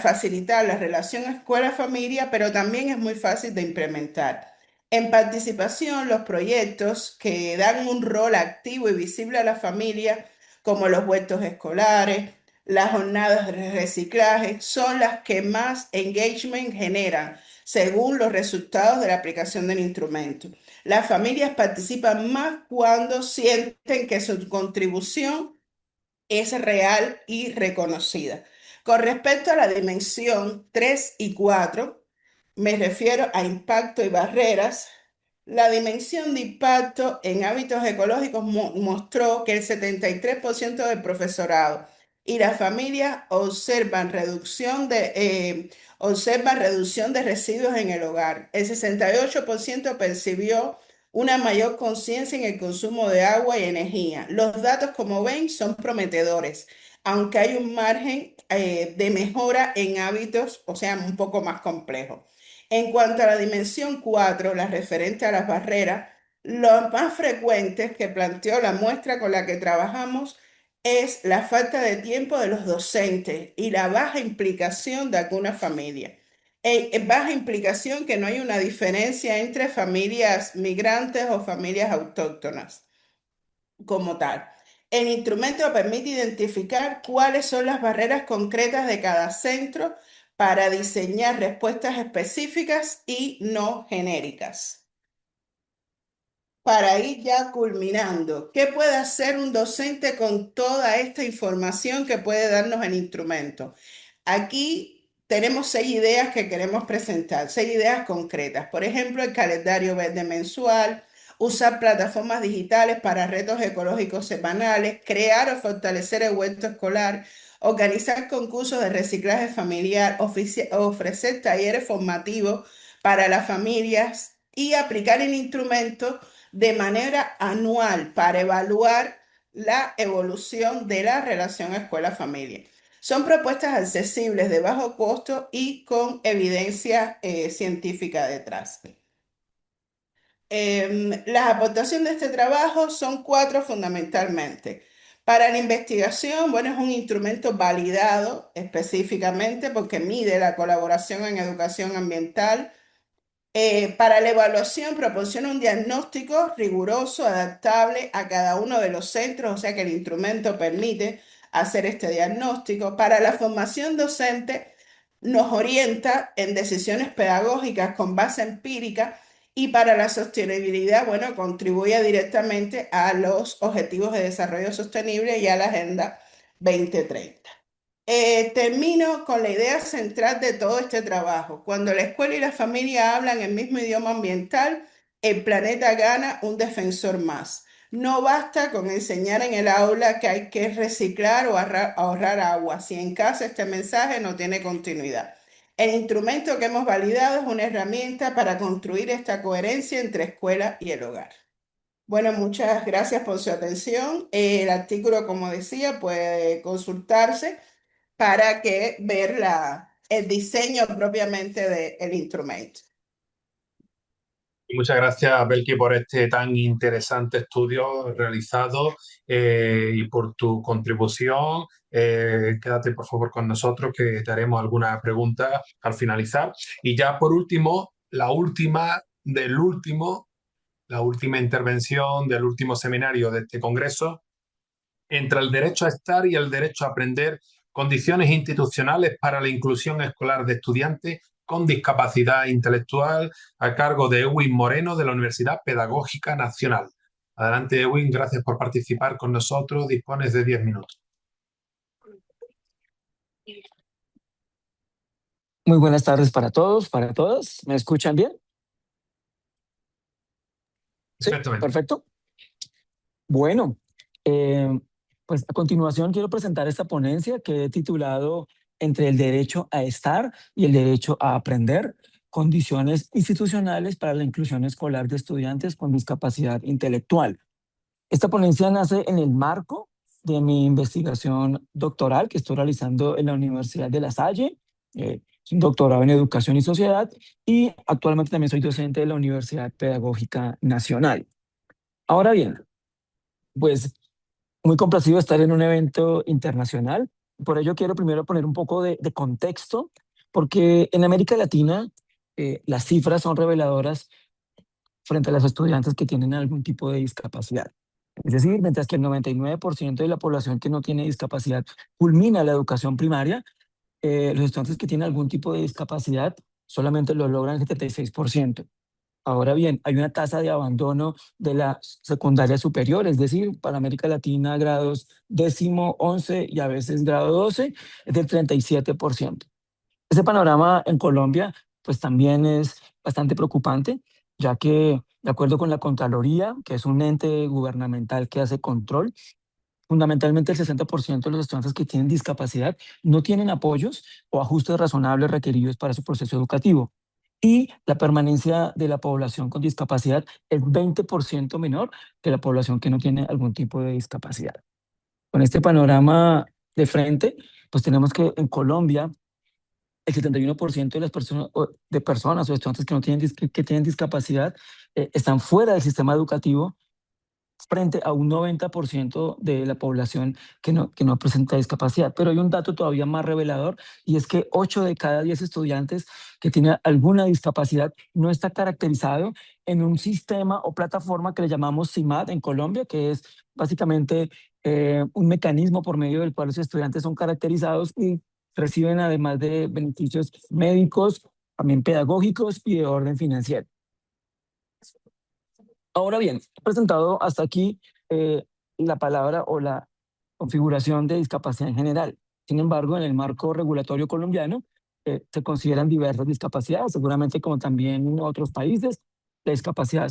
facilitar la relación escuela-familia, pero también es muy fácil de implementar. En participación, los proyectos que dan un rol activo y visible a la familia, como los huertos escolares, las jornadas de reciclaje, son las que más engagement generan, según los resultados de la aplicación del instrumento. Las familias participan más cuando sienten que su contribución es real y reconocida. Con respecto a la dimensión 3 y 4, me refiero a impacto y barreras. La dimensión de impacto en hábitos ecológicos mostró que el 73% del profesorado y las familias observan reducción de residuos en el hogar. El 68% percibió una mayor conciencia en el consumo de agua y energía. Los datos, como ven, son prometedores, aunque hay un margen de mejora en hábitos, o sea, un poco más complejo. En cuanto a la dimensión 4, la referente a las barreras, lo más frecuentes que planteó la muestra con la que trabajamos es la falta de tiempo de los docentes y la baja implicación de algunas familias. Baja implicación, que no hay una diferencia entre familias migrantes o familias autóctonas como tal. El instrumento permite identificar cuáles son las barreras concretas de cada centro para diseñar respuestas específicas y no genéricas. Para ir ya culminando, ¿qué puede hacer un docente con toda esta información que puede darnos el instrumento? Aquí tenemos 6 ideas que queremos presentar, 6 ideas concretas. Por ejemplo, el calendario verde mensual, usar plataformas digitales para retos ecológicos semanales, crear o fortalecer el huerto escolar, organizar concursos de reciclaje familiar, ofrecer talleres formativos para las familias y aplicar el instrumento de manera anual para evaluar la evolución de la relación escuela-familia. Son propuestas accesibles, de bajo costo y con evidencia científica detrás. Las aportaciones de este trabajo son 4 fundamentalmente. Para la investigación, bueno, es un instrumento validado específicamente porque mide la colaboración en educación ambiental. Para la evaluación proporciona un diagnóstico riguroso, adaptable a cada uno de los centros, o sea que el instrumento permite hacer este diagnóstico. Para la formación docente nos orienta en decisiones pedagógicas con base empírica, y para la sostenibilidad, bueno, contribuye directamente a los Objetivos de Desarrollo Sostenible y a la Agenda 2030. Termino con la idea central de todo este trabajo. Cuando la escuela y la familia hablan el mismo idioma ambiental, el planeta gana un defensor más. No basta con enseñar en el aula que hay que reciclar o ahorrar agua, si en casa este mensaje no tiene continuidad. El instrumento que hemos validado es una herramienta para construir esta coherencia entre escuela y el hogar. Bueno, muchas gracias por su atención. El artículo, como decía, puede consultarse para que ver el diseño propiamente del instrumento. Muchas gracias, Belki, por este tan interesante estudio realizado y por tu contribución. Quédate, por favor, con nosotros, que te haremos alguna pregunta al finalizar. Y ya, por último, la última intervención del último seminario de este congreso, entre el derecho a estar y el derecho a aprender, condiciones institucionales para la inclusión escolar de estudiantes con discapacidad intelectual, a cargo de Ewin Moreno, de la Universidad Pedagógica Nacional. Adelante, Ewin, gracias por participar con nosotros. Dispones de 10 minutos. Muy buenas tardes para todos, para todas. ¿Me escuchan bien? Sí, perfecto. Bueno, pues a continuación quiero presentar esta ponencia que he titulado Entre el derecho a estar y el derecho a aprender, condiciones institucionales para la inclusión escolar de estudiantes con discapacidad intelectual. Esta ponencia nace en el marco de mi investigación doctoral que estoy realizando en la Universidad de La Salle, es un doctorado en Educación y Sociedad, y actualmente también soy docente de la Universidad Pedagógica Nacional. Ahora bien, pues muy complacido de estar en un evento internacional. Por ello quiero primero poner un poco de contexto, porque en América Latina las cifras son reveladoras frente a los estudiantes que tienen algún tipo de discapacidad. Es decir, mientras que el 99% de la población que no tiene discapacidad culmina la educación primaria, los estudiantes que tienen algún tipo de discapacidad solamente lo logran el 76%. Ahora bien, hay una tasa de abandono de la secundaria superior, es decir, para América Latina grados 10º, 11 y a veces grado 12 es del 37%. Ese panorama en Colombia pues también es bastante preocupante, ya que de acuerdo con la Contraloría, que es un ente gubernamental que hace control, fundamentalmente el 60% de los estudiantes que tienen discapacidad no tienen apoyos o ajustes razonables requeridos para su proceso educativo. Y la permanencia de la población con discapacidad es 20% menor que la población que no tiene algún tipo de discapacidad. Con este panorama de frente, pues tenemos que en Colombia el 71% de las personas o estudiantes que tienen discapacidad están fuera del sistema educativo, frente a un 90% de la población que no presenta discapacidad. Pero hay un dato todavía más revelador, y es que 8 de cada 10 estudiantes que tienen alguna discapacidad no está caracterizado en un sistema o plataforma que le llamamos CIMAD en Colombia, que es básicamente un mecanismo por medio del cual los estudiantes son caracterizados y reciben, además de beneficios médicos, también pedagógicos y de orden financiero. Ahora bien, he presentado hasta aquí la palabra o la configuración de discapacidad en general. Sin embargo, en el marco regulatorio colombiano se consideran diversas discapacidades, seguramente como también en otros países: la discapacidad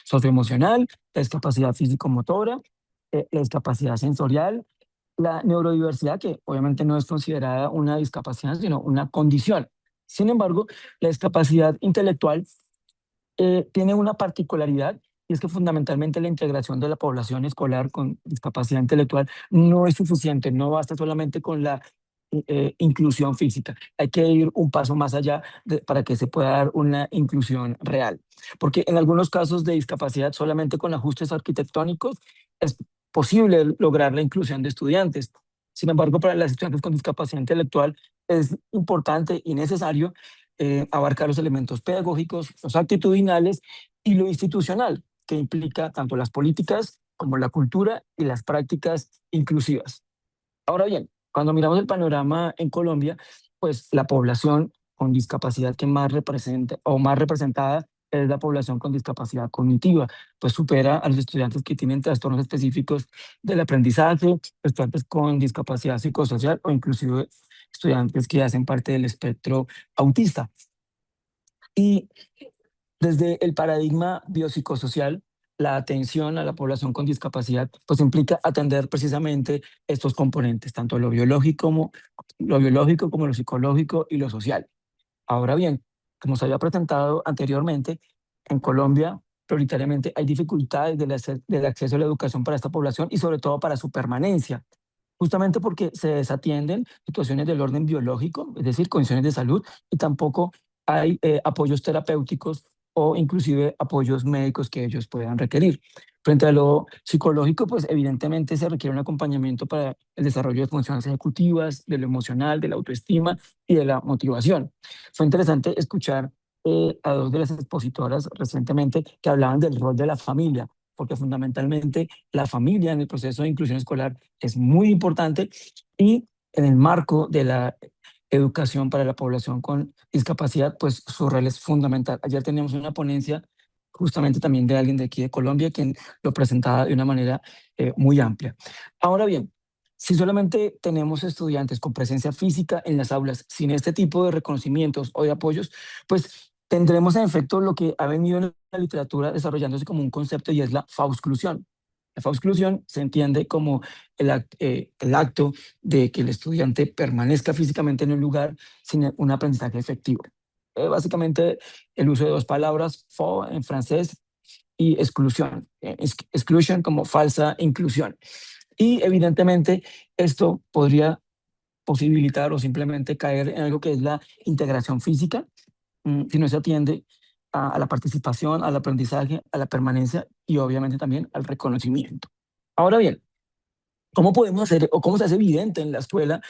socioemocional, la discapacidad físico-motora, la discapacidad sensorial, la neurodiversidad, que obviamente no es considerada una discapacidad, sino una condición. Sin embargo, la discapacidad intelectual tiene una particularidad, y es que fundamentalmente la integración de la población escolar con discapacidad intelectual no es suficiente, no basta solamente con la inclusión física. Hay que ir un paso más allá para que se pueda dar una inclusión real. Porque en algunos casos de discapacidad, solamente con ajustes arquitectónicos es posible lograr la inclusión de estudiantes. Sin embargo, para los estudiantes con discapacidad intelectual es importante y necesario abarcar los elementos pedagógicos, los actitudinales y lo institucional, que implica tanto las políticas como la cultura y las prácticas inclusivas. Ahora bien, cuando miramos el panorama en Colombia, pues la población con discapacidad que más representa o más representada es la población con discapacidad cognitiva, pues supera a los estudiantes que tienen trastornos específicos del aprendizaje, estudiantes con discapacidad psicosocial o inclusive estudiantes que hacen parte del espectro autista. Y desde el paradigma biopsicosocial, la atención a la población con discapacidad pues implica atender precisamente estos componentes, tanto lo biológico como lo psicológico y lo social. Ahora bien, como se había presentado anteriormente, en Colombia prioritariamente hay dificultades del acceso a la educación para esta población y sobre todo para su permanencia, justamente porque se desatienden situaciones del orden biológico, es decir, condiciones de salud, y tampoco hay apoyos terapéuticos o inclusive apoyos médicos que ellos puedan requerir. Frente a lo psicológico, pues evidentemente se requiere un acompañamiento para el desarrollo de funciones ejecutivas, de lo emocional, de la autoestima y de la motivación. Fue interesante escuchar a dos de las expositoras recientemente que hablaban del rol de la familia, porque fundamentalmente la familia en el proceso de inclusión escolar es muy importante y en el marco de la educación para la población con discapacidad, pues su rol es fundamental. Ayer teníamos una ponencia justamente también de alguien de aquí de Colombia, quien lo presentaba de una manera muy amplia. Ahora bien, si solamente tenemos estudiantes con presencia física en las aulas, sin este tipo de reconocimientos o de apoyos, pues tendremos en efecto lo que ha venido en la literatura desarrollándose como un concepto y es la fausclusión. La fausclusión se entiende como el acto de que el estudiante permanezca físicamente en un lugar sin un aprendizaje efectivo. Básicamente el uso de dos palabras, faux en francés y exclusión. Exclusion como falsa inclusión. Y evidentemente esto podría posibilitar o simplemente caer en algo que es la integración física, si no se atiende a la participación, al aprendizaje, a la permanencia y obviamente también al reconocimiento. Ahora bien, ¿cómo podemos hacer o cómo se hace evidente en la escuela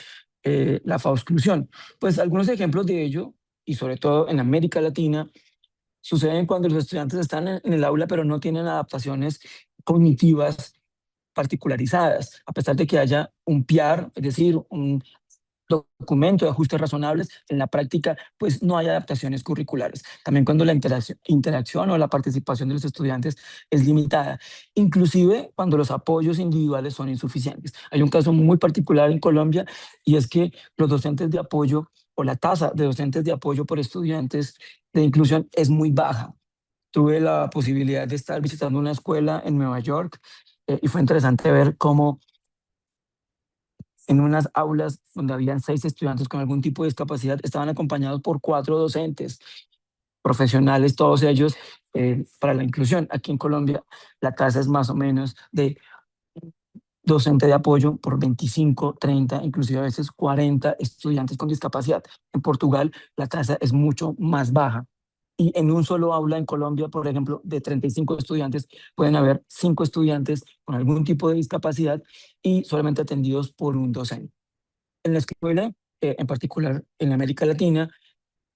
la fausclusión? Pues algunos ejemplos de ello, y sobre todo en América Latina, suceden cuando los estudiantes están en el aula pero no tienen adaptaciones cognitivas particularizadas, a pesar de que haya un PIAR, es decir, un documento de ajustes razonables, en la práctica pues no hay adaptaciones curriculares. También cuando la interacción o la participación de los estudiantes es limitada, inclusive cuando los apoyos individuales son insuficientes. Hay un caso muy particular en Colombia y es que los docentes de apoyo o la tasa de docentes de apoyo por estudiantes de inclusión es muy baja. Tuve la posibilidad de estar visitando una escuela en Nueva York y fue interesante ver cómo en unas aulas donde habían 6 estudiantes con algún tipo de discapacidad, estaban acompañados por 4 docentes profesionales, todos ellos para la inclusión. Aquí en Colombia la tasa es más o menos de docente de apoyo por 25, 30, inclusive a veces 40 estudiantes con discapacidad. En Portugal la tasa es mucho más baja. Y en un solo aula en Colombia, por ejemplo, de 35 estudiantes, pueden haber 5 estudiantes con algún tipo de discapacidad y solamente atendidos por un docente. En la escuela, en particular en América Latina,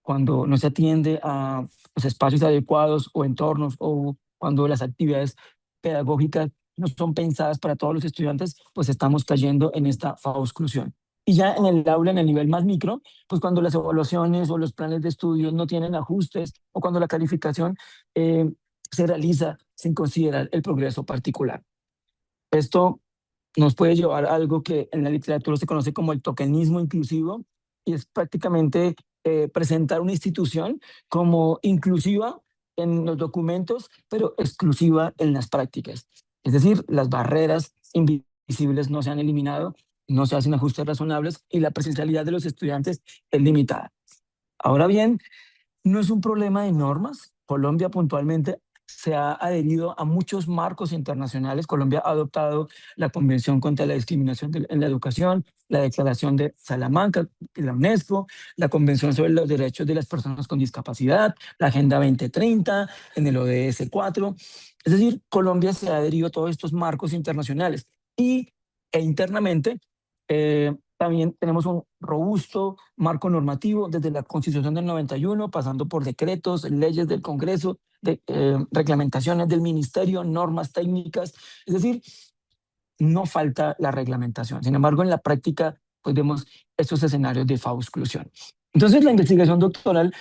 cuando no se atiende a los espacios adecuados o entornos o cuando las actividades pedagógicas no son pensadas para todos los estudiantes, pues estamos cayendo en esta fausclusión. Y ya en el aula, en el nivel más micro, pues cuando las evaluaciones o los planes de estudio no tienen ajustes o cuando la calificación se realiza sin considerar el progreso particular. Esto nos puede llevar a algo que en la literatura se conoce como el tokenismo inclusivo y es prácticamente presentar una institución como inclusiva en los documentos, pero exclusiva en las prácticas. Es decir, las barreras invisibles no se han eliminado, no se hacen ajustes razonables y la presencialidad de los estudiantes es limitada. Ahora bien, no es un problema de normas. Colombia puntualmente se ha adherido a muchos marcos internacionales. Colombia ha adoptado la Convención contra la Discriminación en la Educación, la Declaración de Salamanca de la UNESCO, la Convención sobre los Derechos de las Personas con Discapacidad, la Agenda 2030, en el ODS 4. Es decir, Colombia se ha adherido a todos estos marcos internacionales e internamente también tenemos un robusto marco normativo desde la Constitución del 91, pasando por decretos, leyes del Congreso, reglamentaciones del Ministerio, normas técnicas. Es decir, no falta la reglamentación. Sin embargo, en la práctica, pues vemos estos escenarios de fausclusión. Entonces, la investigación doctoral,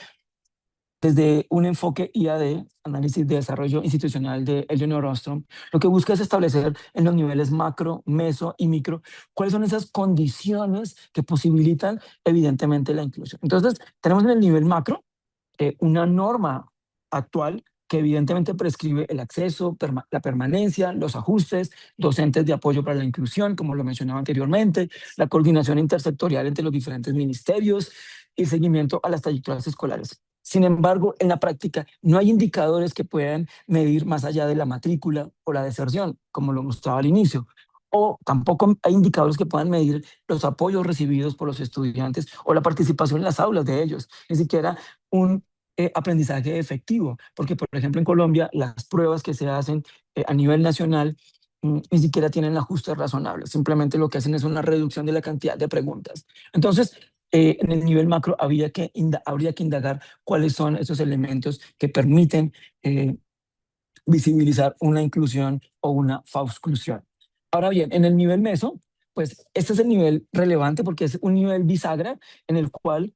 desde un enfoque IAD, análisis de desarrollo institucional de Elinor Ostrom, lo que busca es establecer en los niveles macro, meso y micro cuáles son esas condiciones que posibilitan evidentemente la inclusión. Entonces, tenemos en el nivel macro una norma actual que evidentemente prescribe el acceso, la permanencia, los ajustes, docentes de apoyo para la inclusión, como lo mencionaba anteriormente, la coordinación intersectorial entre los diferentes ministerios, y seguimiento a las trayectorias escolares. Sin embargo, en la práctica no hay indicadores que puedan medir más allá de la matrícula o la deserción, como lo mostraba al inicio, o tampoco hay indicadores que puedan medir los apoyos recibidos por los estudiantes o la participación en las aulas de ellos, ni siquiera un aprendizaje efectivo, porque por ejemplo en Colombia las pruebas que se hacen a nivel nacional ni siquiera tienen ajustes razonables, simplemente lo que hacen es una reducción de la cantidad de preguntas. Entonces, en el nivel macro habría que indagar cuáles son esos elementos que permiten visibilizar una inclusión o una fausclusión. Ahora bien, en el nivel meso, pues este es el nivel relevante porque es un nivel bisagra en el cual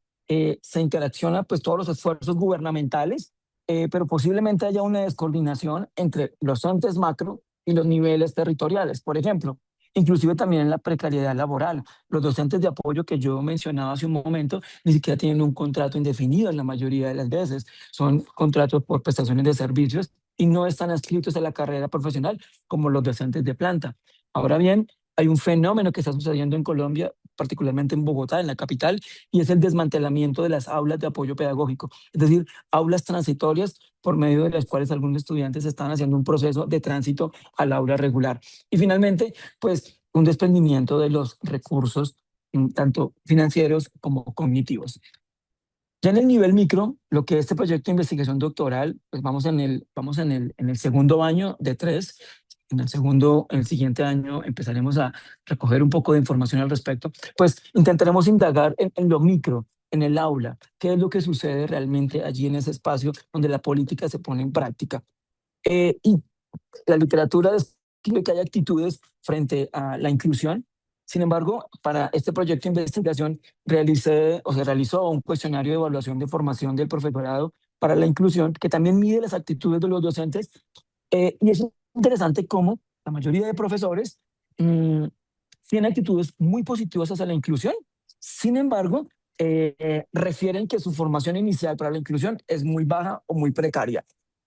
se interacciona pues todos los esfuerzos gubernamentales, pero posiblemente haya una descoordinación entre los entes macro y los niveles territoriales. Por ejemplo, inclusive también en la precariedad laboral. Los docentes de apoyo que yo mencionaba hace un momento ni siquiera tienen un contrato indefinido en la mayoría de las veces. Son contratos por prestaciones de servicios y no están adscritos a la carrera profesional como los docentes de planta. Ahora bien, hay un fenómeno que está sucediendo en Colombia, particularmente en Bogotá, en la capital, y es el desmantelamiento de las aulas de apoyo pedagógico, es decir, aulas transitorias por medio de las cuales algunos estudiantes están haciendo un proceso de tránsito al aula regular. Y finalmente, pues un desprendimiento de los recursos, tanto financieros como cognitivos. Ya en el nivel micro, lo que este proyecto de investigación doctoral, pues vamos en el segundo año de 3. En el siguiente año empezaremos a recoger un poco de información al respecto. Pues intentaremos indagar en lo micro, en el aula, qué es lo que sucede realmente allí en ese espacio donde la política se pone en práctica. Y la literatura describe que hay actitudes frente a la inclusión. Sin embargo, para este proyecto de investigación se realizó un cuestionario de evaluación de formación del profesorado para la inclusión, que también mide las actitudes de los docentes. Y es interesante cómo la mayoría de profesores mm, tienen actitudes muy positivas hacia la inclusión. Sin embargo, refieren que su formación inicial para la inclusión es muy baja o muy precaria.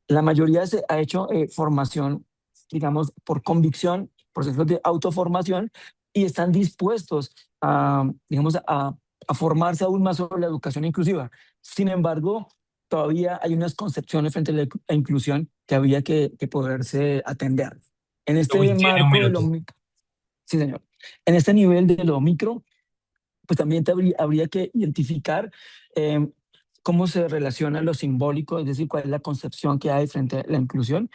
La mayoría se ha hecho formación, digamos, por convicción, procesos de autoformación, y están dispuestos digamos, a formarse aún más sobre la educación inclusiva. Sin embargo, todavía hay unas concepciones frente a la inclusión que había que poderse atender. En este Luis, tiene un marco de lo minuto. micro, sí señor, en este nivel de lo micro, pues también habría que identificar eh, cómo se relaciona lo simbólico, es decir, cuál es la concepción que hay frente a la inclusión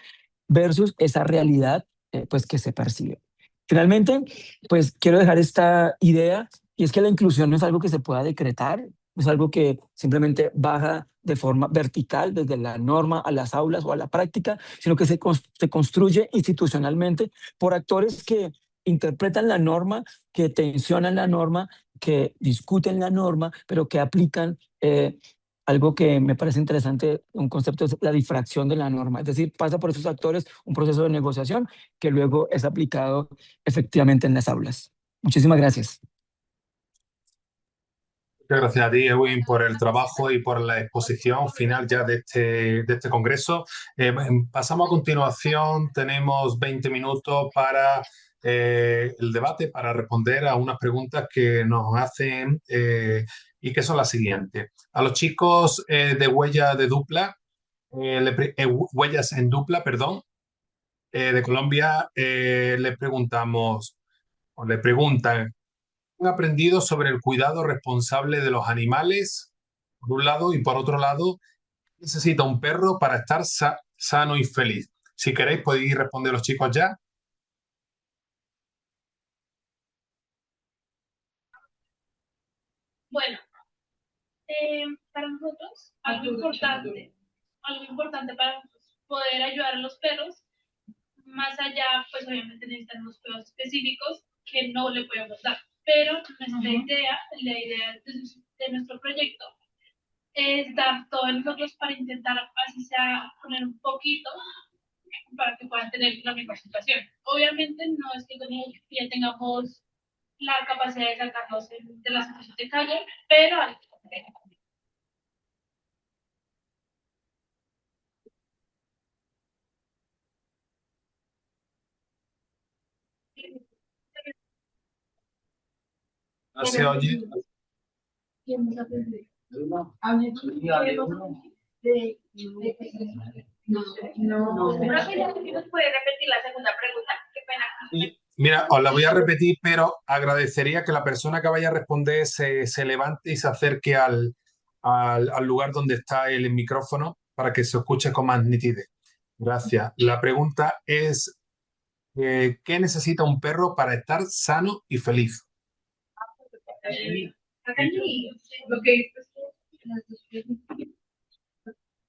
versus esa realidad pues que se percibe. Finalmente, pues quiero dejar esta idea, y es que la inclusión no es algo que se pueda decretar, no es algo que simplemente baja de forma vertical desde la norma a las aulas o a la práctica, sino que se construye institucionalmente por actores que interpretan la norma, que tensionan la norma, que discuten la norma, pero que aplican algo que me parece interesante, un concepto es la difracción de la norma, es decir, pasa por esos actores un proceso de negociación que luego es aplicado efectivamente en las aulas. Muchísimas gracias. Muchas gracias a ti, Edwin, por el trabajo y por la exposición final ya de este congreso. Pasamos a continuación, tenemos 20 minutos para el debate, para responder a unas preguntas que nos hacen y que son las siguientes. A los chicos de huella de dupla, huellas en dupla, perdón, de Colombia, les preguntamos, o le preguntan, han aprendido sobre el cuidado responsable de los animales, por un lado, y por otro lado, necesita un perro para estar sano y feliz. Si queréis, podéis responder los chicos ya. Bueno, para nosotros, algo importante para nosotros, poder ayudar a los perros, más allá, pues obviamente necesitan unos cuidados específicos que no le podemos dar. Pero nuestra idea, la idea de nuestro proyecto, es dar todo en nosotros para intentar, así sea, poner un poquito para que puedan tener la mejor situación. Obviamente no es que ya tengamos la capacidad de sacarlos de la situación de calle, pero hay que No se oye. ¿Qué hemos aprendido? Profe, ¿nos puede repetir la segunda pregunta? Qué pena. Mira, os la voy a repetir, pero agradecería que la persona que vaya a responder se levante y se acerque al lugar donde está el micrófono para que se escuche con más nitidez. Gracias. La pregunta es, ¿qué necesita un perro para estar sano y feliz?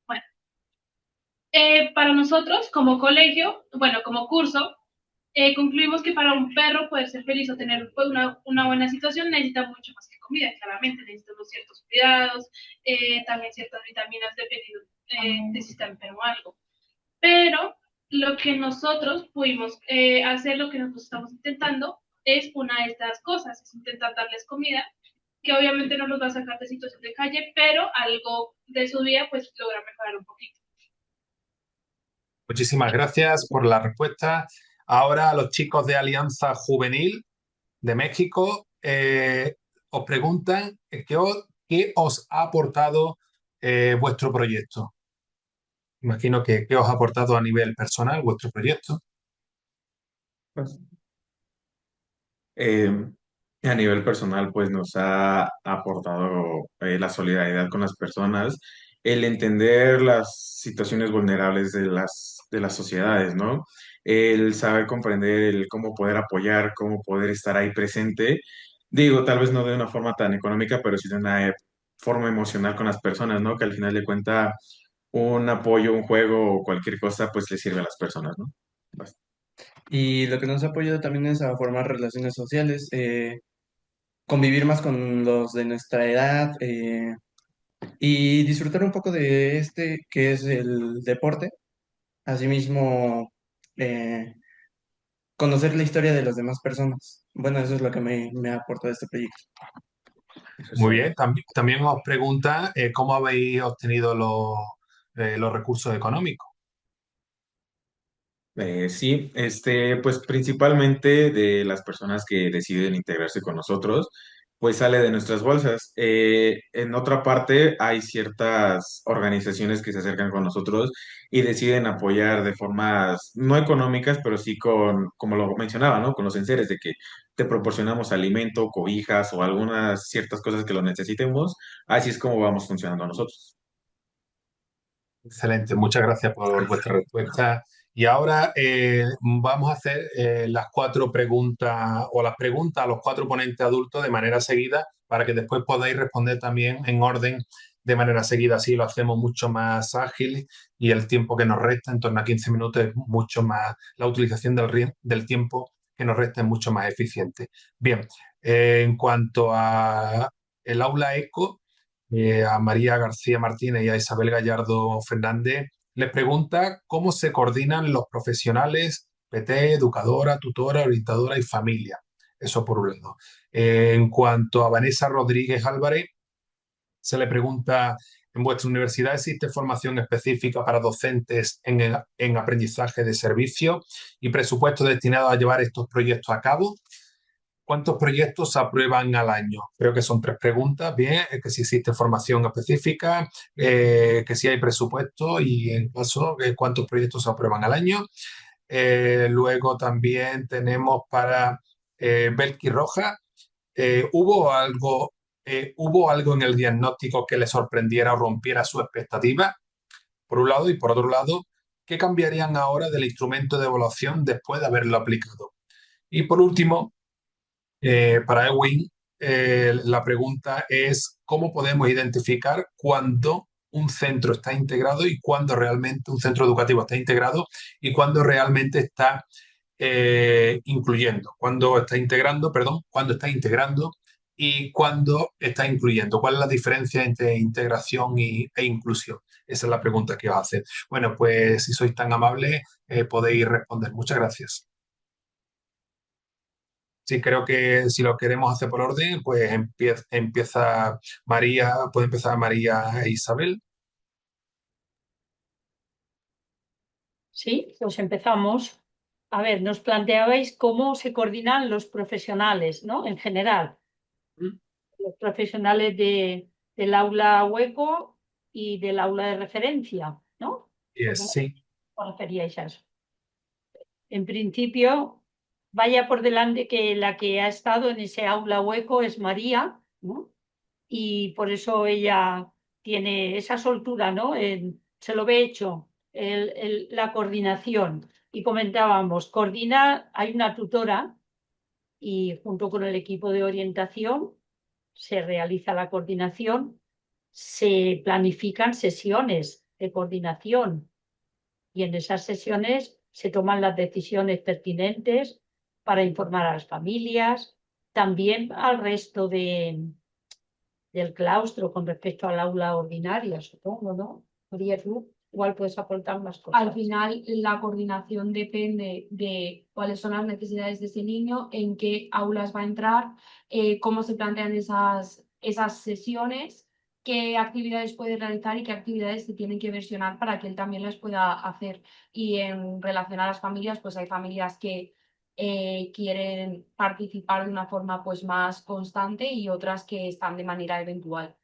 Bueno, para nosotros como colegio, bueno, como curso, concluimos que para un perro poder ser feliz o tener pues, una buena situación necesita mucho más que comida, claramente necesitamos ciertos cuidados, también ciertas vitaminas dependiendo de si está enfermo o algo. Pero lo que nosotros pudimos hacer, lo que nosotros estamos intentando, es una de estas cosas, es intentar darles comida, que obviamente no los va a sacar de situación de calle, pero algo de su vida pues logra mejorar un poquito. Muchísimas gracias por la respuesta. Ahora a los chicos de Alianza Juvenil de México os preguntan qué os ha aportado vuestro proyecto. Imagino que qué os ha aportado a nivel personal vuestro proyecto. Pues, eh, a nivel personal, pues nos ha aportado la solidaridad con las personas, el entender las situaciones vulnerables de las sociedades, ¿no? El saber comprender el cómo poder apoyar, cómo poder estar ahí presente. Digo, tal vez no de una forma tan económica, pero sí de una forma emocional con las personas, ¿no? Que al final de cuentas un apoyo, un juego o cualquier cosa, pues le sirve a las personas, ¿no? Basta. Y lo que nos ha apoyado también es a formar relaciones sociales, convivir más con los de nuestra edad y disfrutar un poco de que es el deporte. Asimismo, eh, conocer la historia de las demás personas. Bueno, eso es lo que me ha aportado este proyecto. Muy bien. También os pregunta cómo habéis obtenido los recursos económicos. Sí, pues principalmente de las personas que deciden integrarse con nosotros, pues sale de nuestras bolsas. En otra parte hay ciertas organizaciones que se acercan con nosotros y deciden apoyar de formas no económicas, pero sí como lo mencionaba, ¿no? Con los enseres de que te proporcionamos alimento, cobijas o algunas ciertas cosas que lo necesitemos. Así es como vamos funcionando nosotros. Excelente, muchas gracias por vuestra respuesta. Y ahora vamos a hacer las 4 preguntas o las preguntas a los 4 ponentes adultos de manera seguida para que después podáis responder también en orden de manera seguida. Así lo hacemos mucho más ágil y el tiempo que nos resta, en torno a 15 minutos, es mucho más, la utilización del tiempo que nos resta es mucho más eficiente. Bien, en cuanto a el aula ECO, a María García Martínez y a Isabel Gallardo Fernández, les pregunta cómo se coordinan los profesionales PT, educadora, tutora, orientadora y familia. Eso por un lado. En cuanto a Vanessa Rodríguez Álvarez, se le pregunta, ¿en vuestra universidad existe formación específica para docentes en aprendizaje de servicio y presupuesto destinado a llevar estos proyectos a cabo? ¿Cuántos proyectos se aprueban al año? Creo que son 3 preguntas. Bien, que si existe formación específica, que si hay presupuesto y en caso, cuántos proyectos se aprueban al año. Luego también tenemos para Belki Roja, ¿hubo algo en el diagnóstico que le sorprendiera o rompiera su expectativa? Por un lado, y por otro lado, ¿qué cambiarían ahora del instrumento de evaluación después de haberlo aplicado? Y por último, para Ewing, la pregunta es cómo podemos identificar cuándo un centro está integrado y cuándo realmente un centro educativo está integrado y cuándo realmente está incluyendo, cuándo está integrando, perdón, cuándo está integrando y cuándo está incluyendo. ¿Cuál es la diferencia entre integración e inclusión? Esa es la pregunta que os hacer. Bueno, pues si sois tan amables, podéis responder. Muchas gracias. Sí, creo que si lo queremos hacer por orden, pues empieza María, puede empezar María e Isabel. Sí, pues empezamos. A ver, nos planteabais cómo se coordinan los profesionales, ¿no? En general, los profesionales del aula hueco y del aula de referencia, ¿no? Sí. ¿Os referíais a eso? En principio, vaya por delante que la que ha estado en ese aula hueco es María, ¿no? Y por eso ella tiene esa soltura, ¿no? Se lo ve hecho, la coordinación. Y comentábamos, hay una tutora y junto con el equipo de orientación se realiza la coordinación, se planifican sesiones de coordinación y en esas sesiones se toman las decisiones pertinentes para informar a las familias, también al resto del claustro con respecto al aula ordinaria, supongo, ¿no? María, tú igual puedes aportar más cosas. Al final, la coordinación depende de cuáles son las necesidades de ese niño, en qué aulas va a entrar, cómo se plantean esas sesiones, qué actividades puede realizar y qué actividades se tienen que versionar para que él también las pueda hacer. Y en relación a las familias, pues hay familias que quieren participar de una forma pues más constante y otras que están de manera eventual.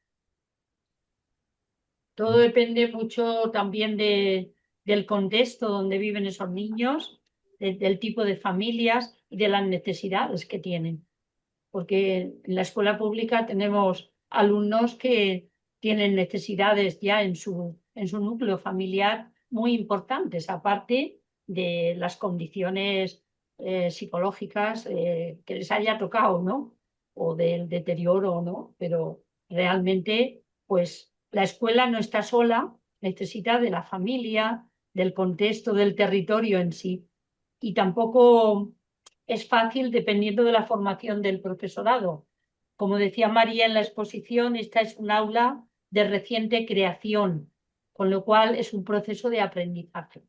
Todo depende mucho también del contexto donde viven esos niños, del tipo de familias y de las necesidades que tienen. Porque en la escuela pública tenemos alumnos que tienen necesidades ya en su núcleo familiar muy importantes, aparte de las condiciones psicológicas que les haya tocado, ¿no? O del deterioro, ¿no? Pero realmente, pues la escuela no está sola, necesita de la familia, del contexto, del territorio en sí. Y tampoco es fácil dependiendo de la formación del profesorado. Como decía María en la exposición, esta es un aula de reciente creación, con lo cual es un proceso de aprendizaje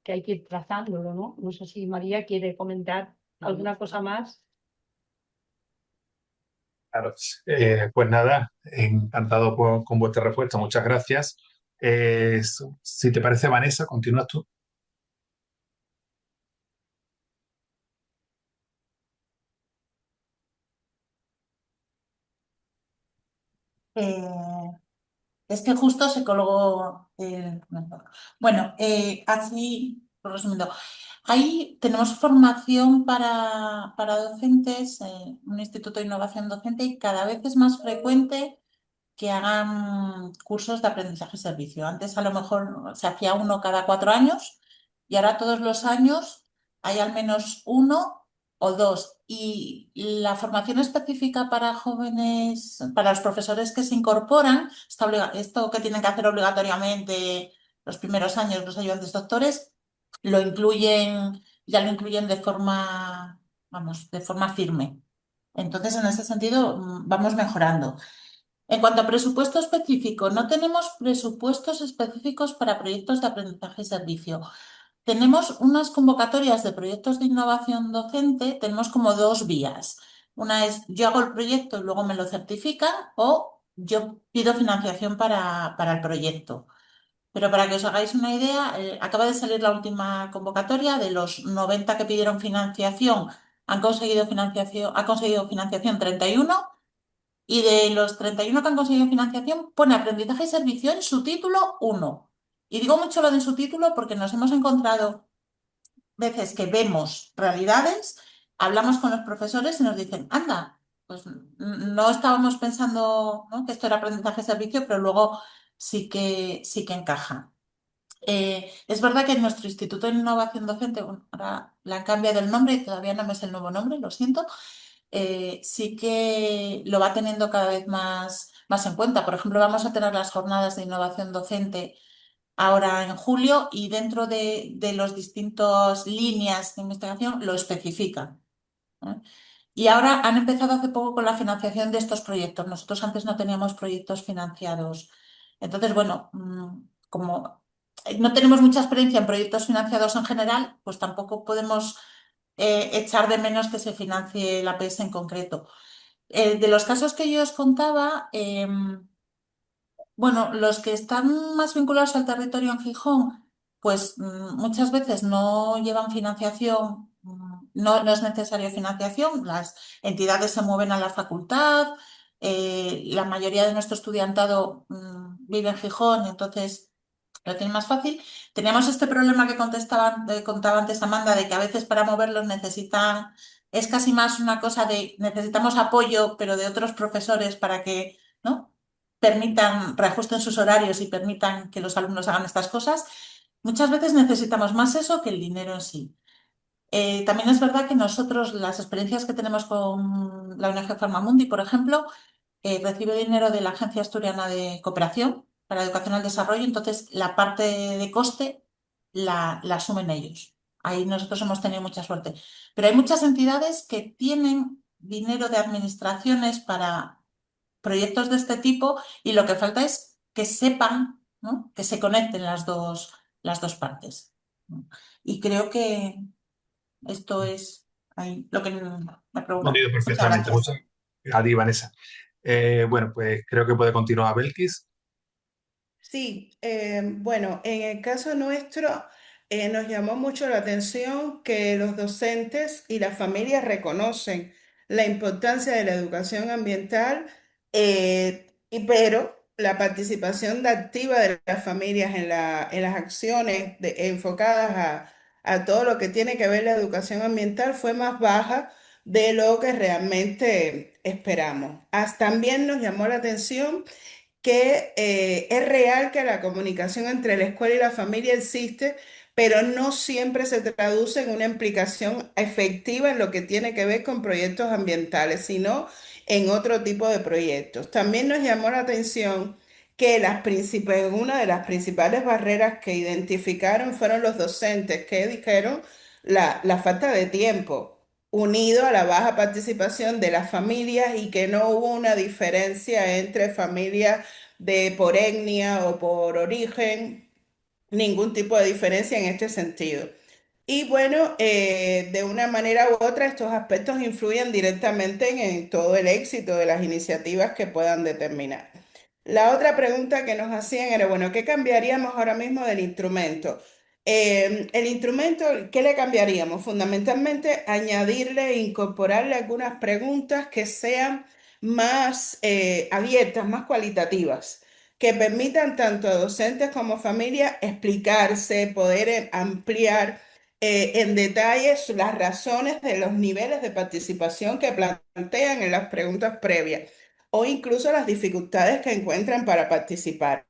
que hay que ir trazándolo, ¿no? No sé si María quiere comentar alguna cosa más. Claro. Pues nada, encantado con vuestra respuesta. Muchas gracias. Si te parece, Vanessa, continúas tú. Es que justo se colgó Bueno, así, resumiendo, ahí tenemos formación para docentes, un instituto de innovación docente, y cada vez es más frecuente que hagan cursos de aprendizaje y servicio. Antes a lo mejor se hacía uno cada 4 años y ahora todos los años hay al menos uno o dos. Y la formación específica para jóvenes, para los profesores que se incorporan, esto que tienen que hacer obligatoriamente los primeros años los ayudantes doctores, ya lo incluyen de forma, vamos, de forma firme. Entonces, en ese sentido, vamos mejorando. En cuanto a presupuesto específico, no tenemos presupuestos específicos para proyectos de aprendizaje y servicio. Tenemos unas convocatorias de proyectos de innovación docente, tenemos como 2 vías. Una es yo hago el proyecto y luego me lo certifican, o yo pido financiación para el proyecto. Pero para que os hagáis una idea, acaba de salir la última convocatoria. De los 90 que pidieron financiación, ha conseguido financiación 31. Y de los 31 que han conseguido financiación, pone aprendizaje y servicio en su título 1. Y digo mucho lo de su título porque nos hemos encontrado veces que vemos realidades, hablamos con los profesores y nos dicen, anda, pues no estábamos pensando, ¿no?, que esto era aprendizaje y servicio, pero luego sí que encaja. Es verdad que en nuestro Instituto de Innovación Docente, bueno, ahora le han cambiado el nombre y todavía no me sé el nuevo nombre, lo siento. Sí que lo va teniendo cada vez más en cuenta. Por ejemplo, vamos a tener las jornadas de innovación docente ahora en julio y dentro de las distintas líneas de investigación lo especifican, ¿eh? Y ahora han empezado hace poco con la financiación de estos proyectos. Nosotros antes no teníamos proyectos financiados. Entonces, bueno, como no tenemos mucha experiencia en proyectos financiados en general, pues tampoco podemos echar de menos que se financie la APS en concreto. De los casos que yo os contaba, bueno, los que están más vinculados al territorio en Gijón, pues muchas veces no llevan financiación, no es necesario financiación, las entidades se mueven a la facultad La mayoría de nuestro estudiantado vive en Gijón, entonces lo tiene más fácil. Tenemos este problema que contaba antes Amanda, de que a veces para moverlos es casi más una cosa de necesitamos apoyo, pero de otros profesores para que, ¿no?, reajusten sus horarios y permitan que los alumnos hagan estas cosas. Muchas veces necesitamos más eso que el dinero en sí. También es verdad que nosotros, las experiencias que tenemos con la ONG Farmamundi, por ejemplo, recibe dinero de la Agencia Asturiana de Cooperación para Educación al Desarrollo, entonces la parte de coste la asumen ellos. Ahí nosotros hemos tenido mucha suerte. Pero hay muchas entidades que tienen dinero de administraciones para proyectos de este tipo y lo que falta es que sepan, ¿no?, que se conecten las dos partes. Y creo que esto es lo que me pregunta. Entendido Muchas perfectamente. gracias. Muchas gracias a ti, Vanessa. Bueno, pues creo que puede continuar Belkis. Sí, bueno, en el caso nuestro nos llamó mucho la atención que los docentes y las familias reconocen la importancia de la educación ambiental, pero la participación activa de las familias en las acciones enfocadas a todo lo que tiene que ver la educación ambiental fue más baja de lo que realmente esperamos. También nos llamó la atención que es real que la comunicación entre la escuela y la familia existe, pero no siempre se traduce en una implicación efectiva en lo que tiene que ver con proyectos ambientales, sino en otro tipo de proyectos. También nos llamó la atención que una de las principales barreras que identificaron fueron los docentes que dijeron la falta de tiempo, unido a la baja participación de las familias y que no hubo una diferencia entre familias por etnia o por origen, ningún tipo de diferencia en este sentido. Y bueno, de una manera u otra, estos aspectos influyen directamente en todo el éxito de las iniciativas que puedan determinar. La otra pregunta que nos hacían era, bueno, ¿qué cambiaríamos ahora mismo del instrumento? El instrumento, ¿qué le cambiaríamos? Fundamentalmente, añadirle e incorporarle algunas preguntas que sean más abiertas, más cualitativas, que permitan tanto a docentes como familias explicarse, poder ampliar en detalle las razones de los niveles de participación que plantean en las preguntas previas o incluso las dificultades que encuentran para participar.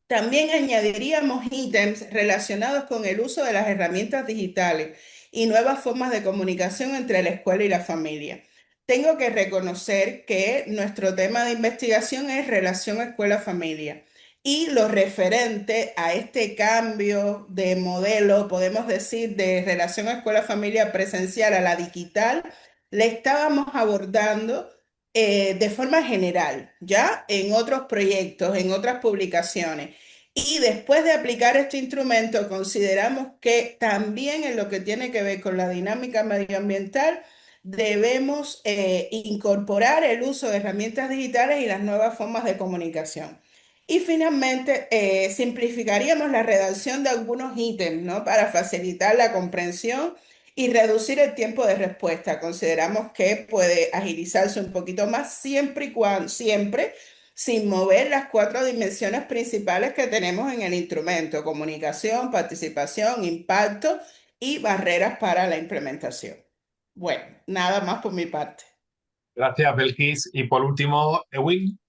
También añadiríamos ítems relacionados con el uso de las herramientas digitales y nuevas formas de comunicación entre la escuela y la familia. Tengo que reconocer que nuestro tema de investigación es relación escuela-familia y lo referente a este cambio de modelo, podemos decir, de relación escuela-familia presencial a la digital, le estábamos abordando de forma general, ya en otros proyectos, en otras publicaciones. Y después de aplicar este instrumento, consideramos que también en lo que tiene que ver con la dinámica medioambiental, debemos incorporar el uso de herramientas digitales y las nuevas formas de comunicación. Y finalmente, simplificaríamos la redacción de algunos ítems, ¿no?, para facilitar la comprensión y reducir el tiempo de respuesta. Consideramos que puede agilizarse un poquito más siempre sin mover las 4 dimensiones principales que tenemos en el instrumento: comunicación, participación, impacto y barreras para la implementación. Bueno, nada más por mi parte. Gracias, Belkis. Y por último, Ewin.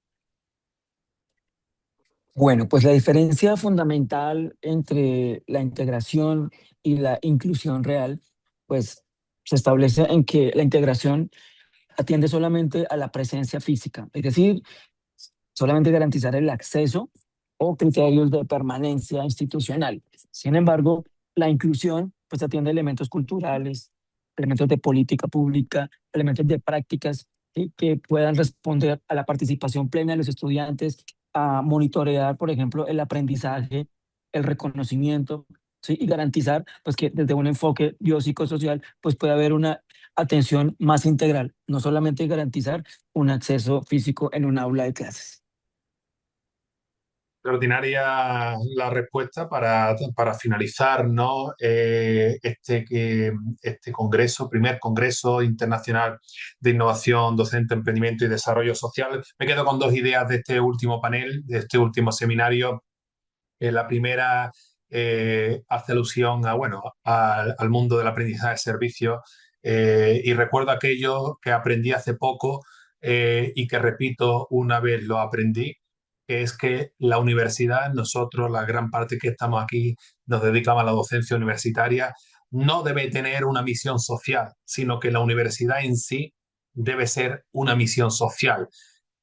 Bueno, pues la diferencia fundamental entre la integración y la inclusión real, pues se establece en que la integración atiende solamente a la presencia física, es decir, solamente garantizar el acceso o criterios de permanencia institucional. Sin embargo, la inclusión pues atiende elementos culturales, elementos de política pública, elementos de prácticas, ¿sí?, que puedan responder a la participación plena de los estudiantes, a monitorear, por ejemplo, el aprendizaje, el reconocimiento, ¿sí?, y garantizar pues que desde un enfoque biopsicosocial pues puede haber una atención más integral, no solamente garantizar un acceso físico en un aula de clases. Extraordinaria la respuesta para finalizar, ¿no? Este congreso, primer Congreso Internacional de Innovación Docente, Emprendimiento y Desarrollo Social. Me quedo con dos ideas de este último panel, de este último seminario. La primera hace alusión al mundo del aprendizaje de servicios, y recuerdo aquello que aprendí hace poco, y que repito una vez lo aprendí, que es que la universidad, nosotros, la gran parte que estamos aquí, nos dedicamos a la docencia universitaria, no debe tener una misión social, sino que la universidad en sí debe ser una misión social.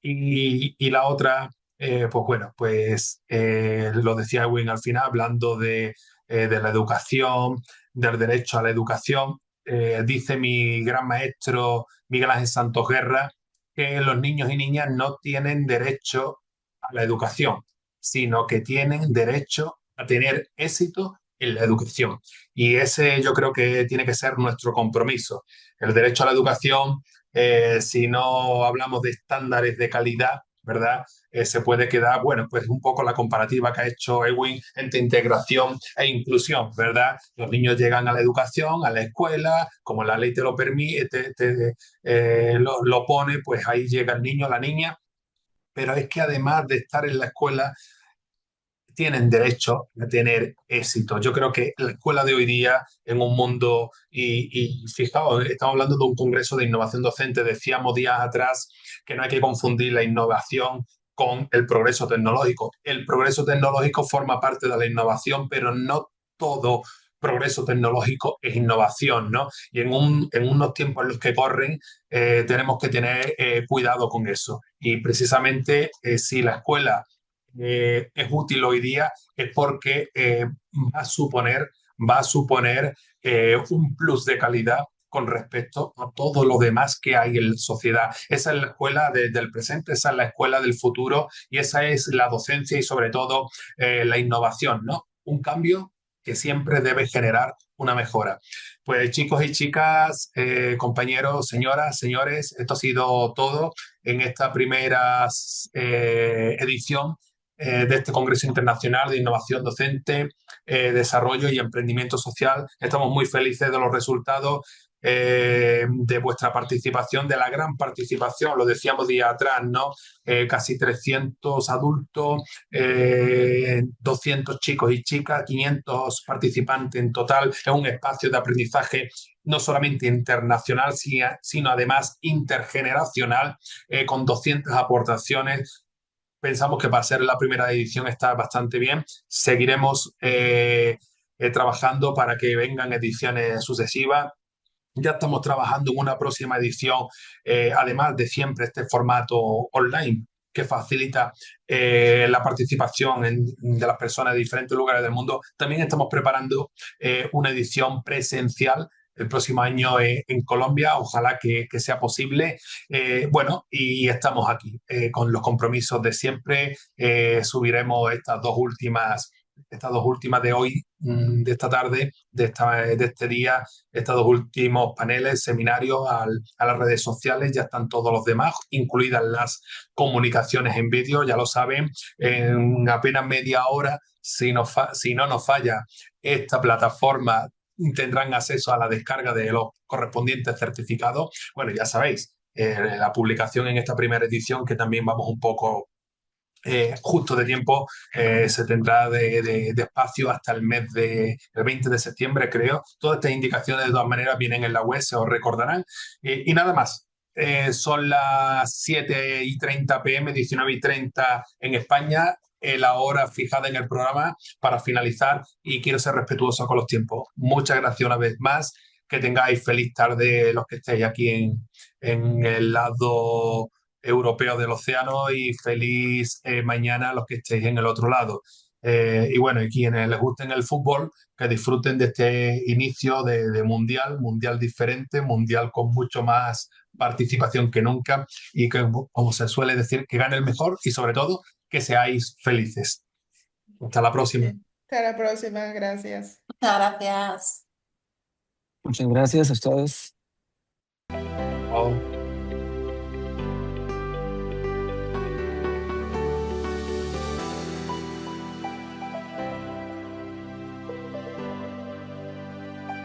Y la otra, lo decía Edwin al final, hablando de la educación, del derecho a la educación. Dice mi gran maestro Miguel Ángel Santos Guerra que los niños y niñas no tienen derecho a la educación, sino que tienen derecho a tener éxito en la educación. Y ese yo creo que tiene que ser nuestro compromiso. El derecho a la educación, si no hablamos de estándares de calidad, ¿verdad? Se puede quedar, bueno, pues un poco la comparativa que ha hecho Ewin entre integración e inclusión, ¿verdad? Los niños llegan a la educación, a la escuela, como la ley te lo permite, lo pone, pues ahí llega el niño, la niña, pero es que además de estar en la escuela, tienen derecho a tener éxito. Yo creo que la escuela de hoy día, en un mundo, y fijaos, estamos hablando de un congreso de innovación docente, decíamos días atrás que no hay que confundir la innovación con el progreso tecnológico. El progreso tecnológico forma parte de la innovación, pero no todo progreso tecnológico es innovación, ¿no? Y en unos tiempos en los que corren, tenemos que tener cuidado con eso. Y precisamente si la escuela es útil hoy día, es porque va a suponer un plus de calidad con respecto a todo lo demás que hay en la sociedad. Esa es la escuela del presente, esa es la escuela del futuro, y esa es la docencia y sobre todo la innovación, ¿no? Un cambio que siempre debe generar una mejora. Pues chicos y chicas, compañeros, señoras, señores, esto ha sido todo en esta primera edición de este Congreso Internacional de Innovación Docente, Desarrollo y Emprendimiento Social. Estamos muy felices de los resultados, de vuestra participación, de la gran participación, lo decíamos día atrás, ¿no? Casi 300 adultos, 200 chicos y chicas, 500 participantes en total. Es un espacio de aprendizaje no solamente internacional, sino además intergeneracional, con 200 aportaciones. Pensamos que para ser la primera edición está bastante bien. Seguiremos trabajando para que vengan ediciones sucesivas. Ya estamos trabajando en una próxima edición, además de siempre este formato online que facilita la participación de las personas de diferentes lugares del mundo. También estamos preparando una edición presencial el próximo año en Colombia, ojalá que sea posible. Y estamos aquí con los compromisos de siempre. Subiremos estas dos últimas de hoy, de esta tarde, de este día, estos dos últimos paneles, seminarios a las redes sociales. Ya están todos los demás, incluidas las comunicaciones en vídeo, ya lo saben, en apenas media hora, si no nos falla esta plataforma, tendrán acceso a la descarga de los correspondientes certificados. Bueno, ya sabéis, la publicación en esta primera edición, que también vamos un poco justo de tiempo, se tendrá de espacio hasta el 20 de septiembre, creo. Todas estas indicaciones de todas maneras vienen en la web, se os recordarán. Y nada más. Son las 7:30 p.m., 19:30 en España, la hora fijada en el programa para finalizar, y quiero ser respetuoso con los tiempos. Muchas gracias una vez más. Que tengáis feliz tarde los que estéis aquí en el lado europeo del océano, y feliz mañana los que estéis en el otro lado. Y quienes les gusten el fútbol, que disfruten de este inicio de mundial diferente, mundial con mucho más participación que nunca, y que, como se suele decir, que gane el mejor, y sobre todo que seáis felices. Hasta la próxima. Hasta la próxima, gracias. Muchas gracias. Muchas gracias a ustedes.